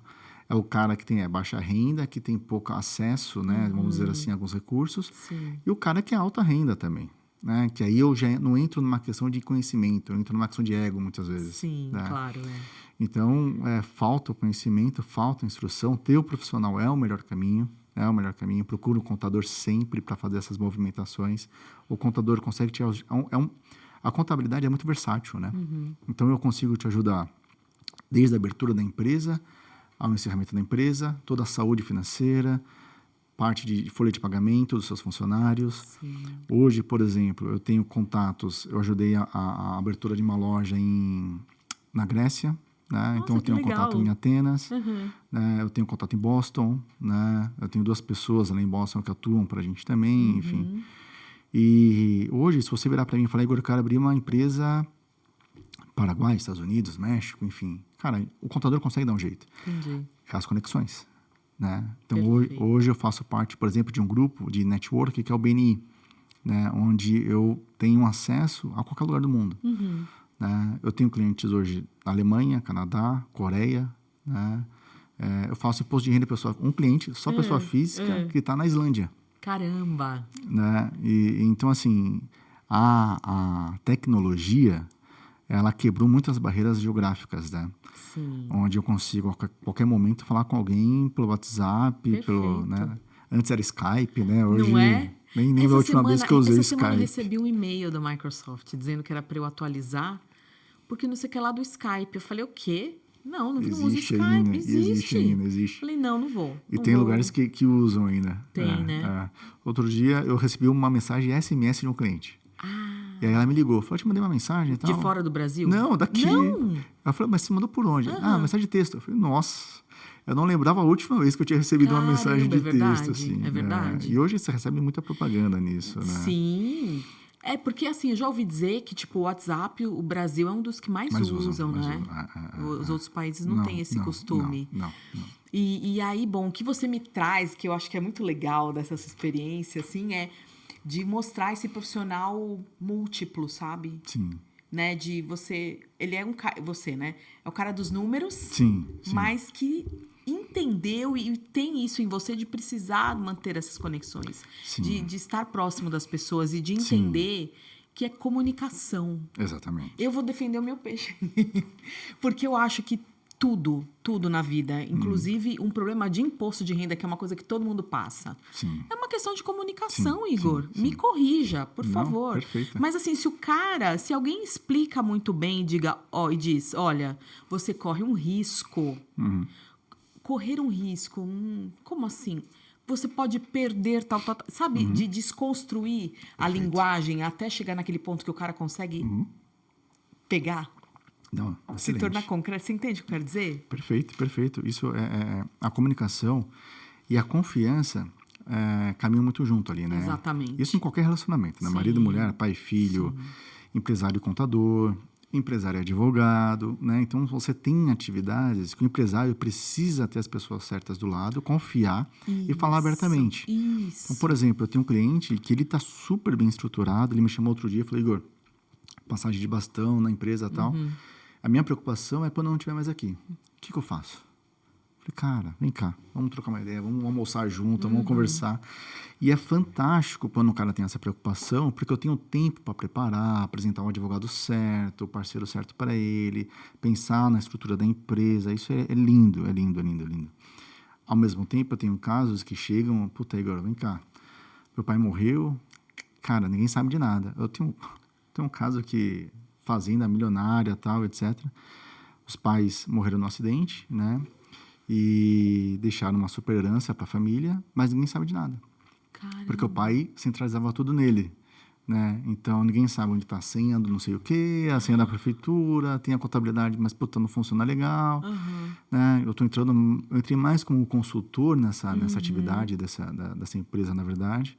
É o cara que tem baixa renda, que tem pouco acesso, né? Vamos dizer assim, a alguns recursos. Sim. E o cara que é alta renda também. Né? Que aí eu já não entro numa questão de conhecimento, eu entro numa questão de ego muitas vezes. Sim, né? claro. Então, falta o conhecimento, falta a instrução. Ter o profissional é o melhor caminho. É o melhor caminho. Procura um contador sempre para fazer essas movimentações. O contador consegue te ajudar. A contabilidade é muito versátil, né? Então, eu consigo te ajudar desde a abertura da empresa ao encerramento da empresa, toda a saúde financeira, parte de folha de pagamento dos seus funcionários. Sim. Hoje, por exemplo, eu tenho contatos, eu ajudei a abertura de uma loja na Grécia, né? Nossa, Então eu tenho contato em Atenas, né? Eu tenho contato em Boston, né? Eu tenho 2 pessoas lá em Boston que atuam para a gente também, enfim. E hoje, se você virar para mim e falar, Igor, eu quero abrir uma empresa Paraguai, Estados Unidos, México, enfim. Cara, o contador consegue dar um jeito. Entendi. É as conexões, né? Então, Perfeito. hoje eu faço parte, por exemplo, de um grupo de network que é o BNI, né? Onde eu tenho acesso a qualquer lugar do mundo. Né? Eu tenho clientes hoje na Alemanha, Canadá, Coreia, né? Eu faço imposto de renda pessoal. Um cliente, só pessoa física, que está na Islândia. Caramba! Né? Então, assim, a tecnologia, ela quebrou muitas barreiras geográficas, né? Sim. Onde eu consigo, a qualquer momento, falar com alguém pelo WhatsApp, pelo, né? Antes era Skype, né? Hoje, não é? Nem lembro a última vez que eu usei essa semana eu Skype. recebi um e-mail da Microsoft dizendo que era para eu atualizar, porque não sei o que lá do Skype. Eu falei, o quê? Não uso Skype. Ainda, existe ainda, existe. Falei, não vou. E tem lugares que usam ainda. Tem, né? Outro dia eu recebi uma mensagem SMS de um cliente. E aí ela me ligou. Falei, eu te mandei uma mensagem e tal. De fora do Brasil? Não, daqui. Não. Ela falou, mas você mandou por onde? Mensagem de texto. Eu falei, nossa, eu não lembrava a última vez que eu tinha recebido uma mensagem de texto. Assim. É verdade. E hoje você recebe muita propaganda nisso, né? Sim. Porque, assim, eu já ouvi dizer que, tipo, o WhatsApp, o Brasil é um dos que mais usam, né? Os outros países não têm esse costume. Não. E aí, bom, o que você me traz, que eu acho que é muito legal dessa sua experiência, assim, é de mostrar esse profissional múltiplo, sabe? Sim. Né? De você... Ele é você, né? É o cara dos números. Sim. Mas que entendeu e tem isso em você de precisar manter essas conexões. De estar próximo das pessoas e de entender que é comunicação. Exatamente. Eu vou defender o meu peixe. Porque eu acho que tudo na vida, inclusive um problema de imposto de renda, que é uma coisa que todo mundo passa. Sim. É uma questão de comunicação, Igor. Me corrija, por favor. Perfeito. Mas assim, se alguém explica muito bem e diz, olha, você corre um risco. Correr um risco, como assim? Você pode perder tal, sabe? De desconstruir a linguagem até chegar naquele ponto que o cara consegue pegar. Não, se tornar concreto. Você entende o que eu quero dizer? Perfeito. Isso a comunicação e a confiança caminham muito junto ali, né? Exatamente. Isso em qualquer relacionamento, né? Marido, mulher, pai, filho, empresário, contador, empresário, advogado, né? Então, você tem atividades que o empresário precisa ter as pessoas certas do lado, confiar e falar abertamente. Então, por exemplo, eu tenho um cliente que ele está super bem estruturado, ele me chamou outro dia e falou, Igor, passagem de bastão na empresa e tal. A minha preocupação é quando eu não estiver mais aqui. O que eu faço? Falei, cara, vem cá, vamos trocar uma ideia, vamos almoçar junto, vamos conversar. E é fantástico quando o cara tem essa preocupação, porque eu tenho tempo para preparar, apresentar um advogado certo, o parceiro certo para ele, pensar na estrutura da empresa. Isso é lindo. Ao mesmo tempo, eu tenho casos que chegam, puta, Igor, vem cá, meu pai morreu, cara, ninguém sabe de nada. Eu tenho um caso que fazenda milionária, tal, etc. Os pais morreram no acidente, né? E deixaram uma super herança para a família, mas ninguém sabe de nada. Caramba. Porque o pai centralizava tudo nele, né? Então, ninguém sabe onde está a senha do não sei o quê, a senha da prefeitura, tem a contabilidade, mas, puta, não funciona legal. Né? Eu entrei mais como consultor nessa atividade dessa empresa, na verdade.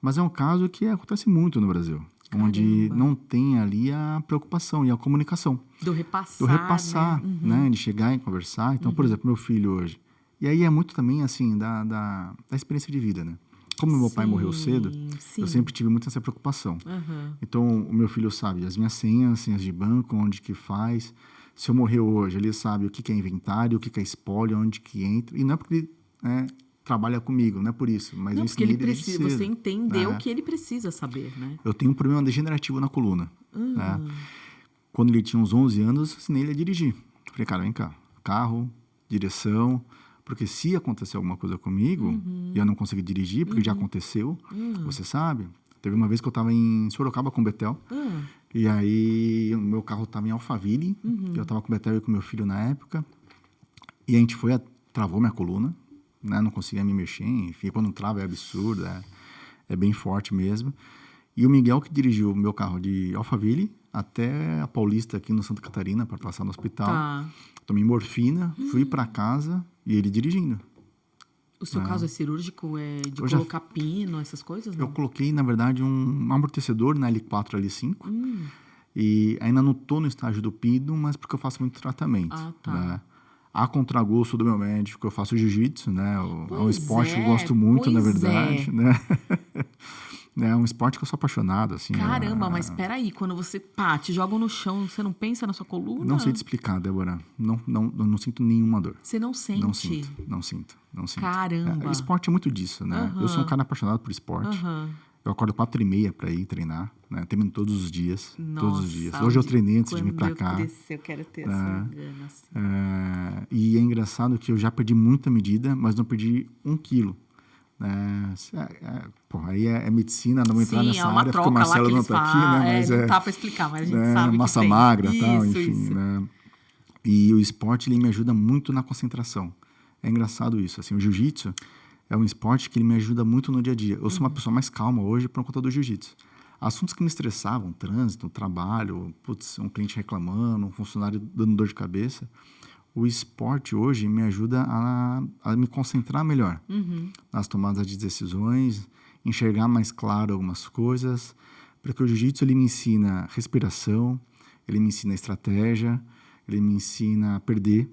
Mas é um caso que acontece muito no Brasil. Caramba. Onde não tem ali a preocupação e a comunicação. Do repassar, né? De chegar e conversar. Então, por exemplo, meu filho hoje. E aí é muito também, assim, da experiência de vida, né? Como meu pai morreu cedo, eu sempre tive muito essa preocupação. Então, o meu filho sabe as minhas senhas de banco, onde que faz. Se eu morrer hoje, ele sabe o que é inventário, o que é espólio, onde que entra. E não é porque ele trabalha comigo, não é por isso. Mas não, eu porque ele precisa, você entendeu o que ele precisa saber, né? Eu tenho um problema degenerativo na coluna. Né? Quando ele tinha uns 11 anos, eu ensinei ele a dirigir. Falei, cara, vem cá, carro, direção, porque se acontecer alguma coisa comigo e eu não conseguir dirigir, porque já aconteceu, você sabe. Teve uma vez que eu estava em Sorocaba com o Betel, e aí o meu carro estava em Alphaville, eu estava com o Betel e com meu filho na época, e a gente travou minha coluna, né? Não conseguia me mexer, enfim, quando trava é absurdo, é bem forte mesmo. E o Miguel que dirigiu o meu carro de Alphaville até a Paulista aqui no Santa Catarina para passar no hospital. Tomei morfina, fui para casa e ele dirigindo. O seu caso é cirúrgico? É de colocar pino, essas coisas? Não? Eu coloquei, na verdade, um amortecedor na L4, L5. E ainda não estou no estágio do PIDO, mas porque eu faço muito tratamento. Ah, tá. Né? A contragosto do meu médico, eu faço jiu-jitsu, né? É um Pois esporte que eu gosto muito, na pois verdade, é. né? É um esporte que eu sou apaixonado, assim. Caramba, mas peraí, quando você, te jogam no chão, você não pensa na sua coluna? Não sei te explicar, Débora. Eu não sinto nenhuma dor. Você não sente? Não sinto. Caramba. Esporte é muito disso, né? Eu sou um cara apaixonado por esporte. Eu acordo 4h30 para ir treinar, né? Treino todos os dias. Todos os dias. Hoje eu treinei antes de vir para cá. Quando eu crescer, eu quero ter essa gana, assim. E é engraçado que eu já perdi muita medida, mas não perdi 1 quilo. Aí é medicina, não vou entrar nessa área, porque o Marcelo não está aqui, né? Mas não tá para explicar, mas a gente sabe massa que tem. magra e tal, Isso, enfim, isso. né? E o esporte, ele me ajuda muito na concentração. É engraçado isso, assim, o jiu-jitsu é um esporte que ele me ajuda muito no dia a dia. Eu sou uma pessoa mais calma hoje por conta do jiu-jitsu. Assuntos que me estressavam, trânsito, trabalho, um cliente reclamando, um funcionário dando dor de cabeça, o esporte hoje me ajuda a me concentrar melhor nas tomadas de decisões, enxergar mais claro algumas coisas, porque o jiu-jitsu ele me ensina respiração, ele me ensina estratégia, ele me ensina a perder,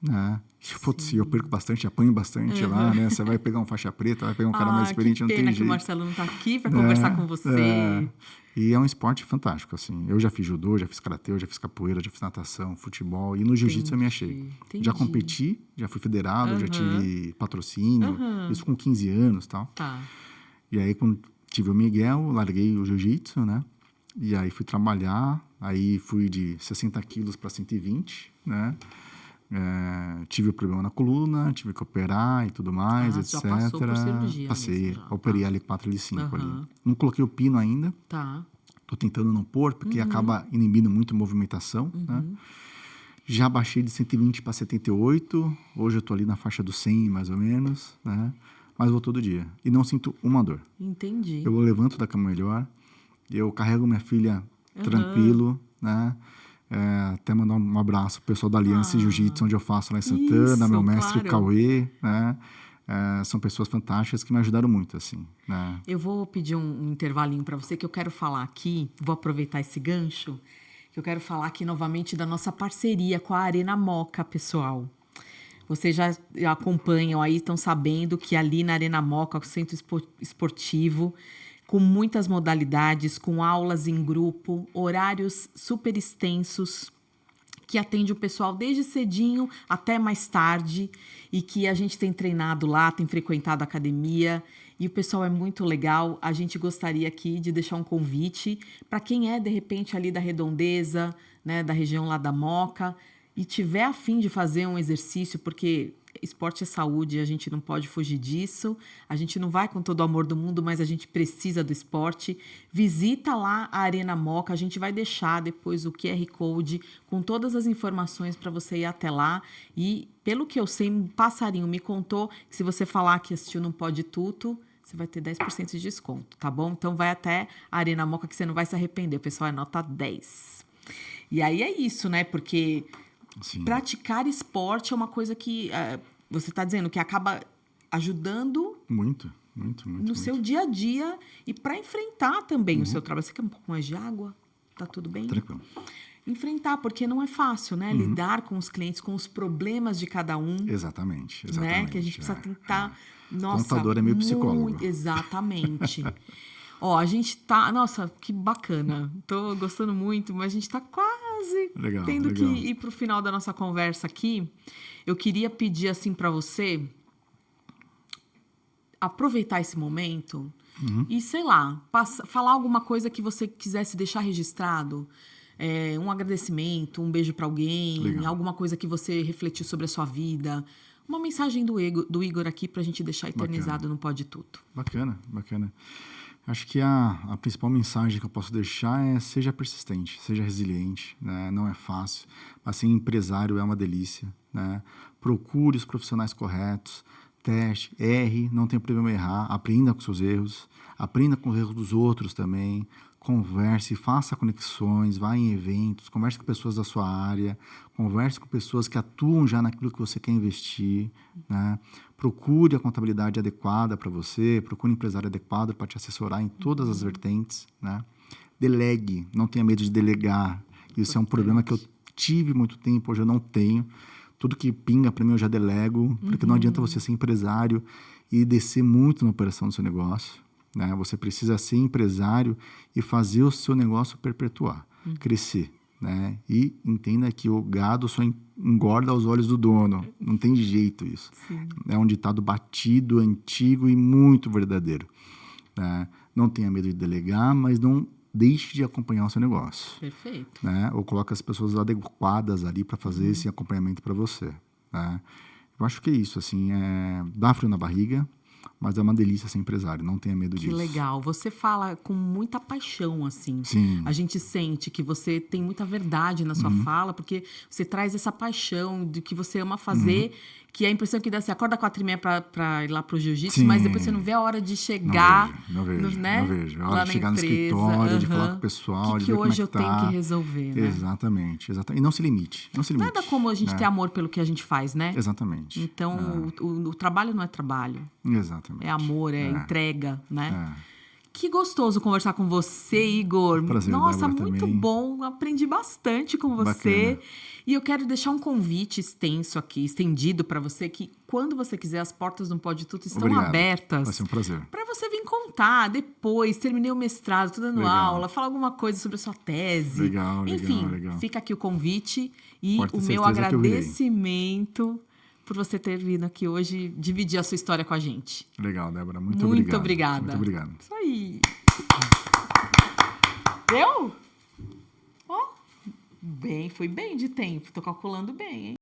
né? Eu perco bastante, apanho bastante lá, né? Você vai pegar um faixa preta, vai pegar um cara mais experiente, não tem jeito. Que o Marcelo não está aqui para conversar com você. E é um esporte fantástico, assim. Eu já fiz judô, já fiz karatê, já fiz capoeira, já fiz natação, futebol. E no jiu-jitsu eu me achei. Já competi, já fui federado, já tive patrocínio. Isso com 15 anos e tal. Tá. E aí, quando tive o Miguel, larguei o jiu-jitsu, né? E aí fui trabalhar. Aí fui de 60 quilos para 120, né? Tive o problema na coluna, tive que operar e tudo mais, etc. Já passou por cirurgia. Passei, mesmo, já. operei L4, L5 ali. Não coloquei o pino ainda. Tá. Tô tentando não pôr, porque acaba inibindo muito a movimentação, né? Já baixei de 120 para 78. Hoje eu tô ali na faixa do 100, mais ou menos, né? Mas vou todo dia. E não sinto uma dor. Entendi. Eu levanto da cama melhor. Eu carrego minha filha tranquilo, né? Até mandar um abraço pro pessoal da Aliança Jiu-Jitsu, onde eu faço lá em Santana, meu mestre Cauê, né? São pessoas fantásticas que me ajudaram muito, assim, né? Eu vou pedir um intervalinho para você, que eu quero falar aqui, vou aproveitar esse gancho, que eu quero falar aqui novamente da nossa parceria com a Arena Moca, pessoal. Vocês já acompanham aí, estão sabendo que ali na Arena Moca, o centro esportivo, com muitas modalidades, com aulas em grupo, horários super extensos, que atende o pessoal desde cedinho até mais tarde, e que a gente tem treinado lá, tem frequentado a academia, e o pessoal é muito legal. A gente gostaria aqui de deixar um convite para quem é, de repente, ali da Redondeza, né, da região lá da Moca, e tiver a fim de fazer um exercício, porque esporte é saúde, a gente não pode fugir disso, a gente não vai com todo o amor do mundo, mas a gente precisa do esporte. Visita lá a Arena Moca, a gente vai deixar depois o QR Code com todas as informações para você ir até lá. E pelo que eu sei, um passarinho me contou que se você falar que assistiu no Pode Tudo, você vai ter 10% de desconto, tá bom? Então vai até a Arena Moca que você não vai se arrepender, o pessoal é nota 10. E aí é isso, né? Porque Sim. Praticar esporte é uma coisa que você está dizendo que acaba ajudando Muito. no seu dia a dia e para enfrentar também o seu trabalho. Você quer um pouco mais de água? Tá tudo bem? Tranquilo. Enfrentar, porque não é fácil, né? Lidar com os clientes, com os problemas de cada um. Exatamente. Né? Que a gente precisa tentar... Nossa, contador é meio psicólogo. Exatamente. Ó, a gente tá... Nossa, que bacana. Tô gostando muito, mas a gente tá quase tendo que ir pro final da nossa conversa aqui. Eu queria pedir, assim, para você aproveitar esse momento e, sei lá, falar alguma coisa que você quisesse deixar registrado. Um agradecimento, um beijo para alguém, alguma coisa que você refletiu sobre a sua vida. Uma mensagem do Igor aqui pra gente deixar eternizado no Pode Tudo. Bacana. Acho que a principal mensagem que eu posso deixar é: seja persistente, seja resiliente, né? Não é fácil, mas ser empresário é uma delícia, né? Procure os profissionais corretos, teste, erre, não tem problema errar, aprenda com seus erros, aprenda com os erros dos outros também, converse, faça conexões, vá em eventos, converse com pessoas da sua área, converse com pessoas que atuam já naquilo que você quer investir, né? Procure a contabilidade adequada para você, procure um empresário adequado para te assessorar em todas as vertentes, né? Delegue, não tenha medo de delegar. Isso é um problema que eu tive muito tempo, hoje eu não tenho. Tudo que pinga para mim eu já delego, porque não adianta você ser empresário e descer muito na operação do seu negócio, né? Você precisa ser empresário e fazer o seu negócio perpetuar, crescer, né? E entenda que o gado só engorda aos olhos do dono, não tem jeito isso. Sim. É um ditado batido, antigo e muito verdadeiro, né? Não tenha medo de delegar, mas não deixe de acompanhar o seu negócio. Perfeito. Né? Ou coloque as pessoas adequadas ali para fazer esse acompanhamento para você. Né? Eu acho que é isso, assim, dá frio na barriga, mas é uma delícia ser empresário, não tenha medo disso. Que legal. Você fala com muita paixão, assim. Sim. A gente sente que você tem muita verdade na sua fala, porque você traz essa paixão de que você ama fazer, que é a impressão que dá, você acorda 4h30 para ir lá pro jiu-jitsu, mas depois você não vê a hora de chegar. Não vejo. Né? Não vejo. A Lá hora na de chegar empresa, no escritório, de falar com o pessoal, de que ver como é hoje que eu tá. tenho que resolver, né? Exatamente. E não se limite. Não se limite. Nada como a gente ter amor pelo que a gente faz, né? Exatamente. Então, o trabalho não é trabalho. Exatamente. É amor, é entrega, né? É. Que gostoso conversar com você, Igor. Prazer, Nossa, Débora, muito também. bom. Aprendi bastante com você. Bacana. E eu quero deixar um convite extenso aqui, estendido para você, que quando você quiser, as portas do Pode Tudo estão Obrigado. abertas. Vai ser um prazer. Para você vir contar depois, terminei o mestrado, tô dando Legal. aula, falar alguma coisa sobre a sua tese. Legal, Enfim, legal. fica aqui o convite e Pode ter o meu certeza que eu virei. agradecimento por você ter vindo aqui hoje dividir a sua história com a gente. Legal, Débora. Muito Muito obrigado. obrigada. Muito obrigado. Isso aí. Deu? Ó, bem, foi bem de tempo. Tô calculando bem, hein?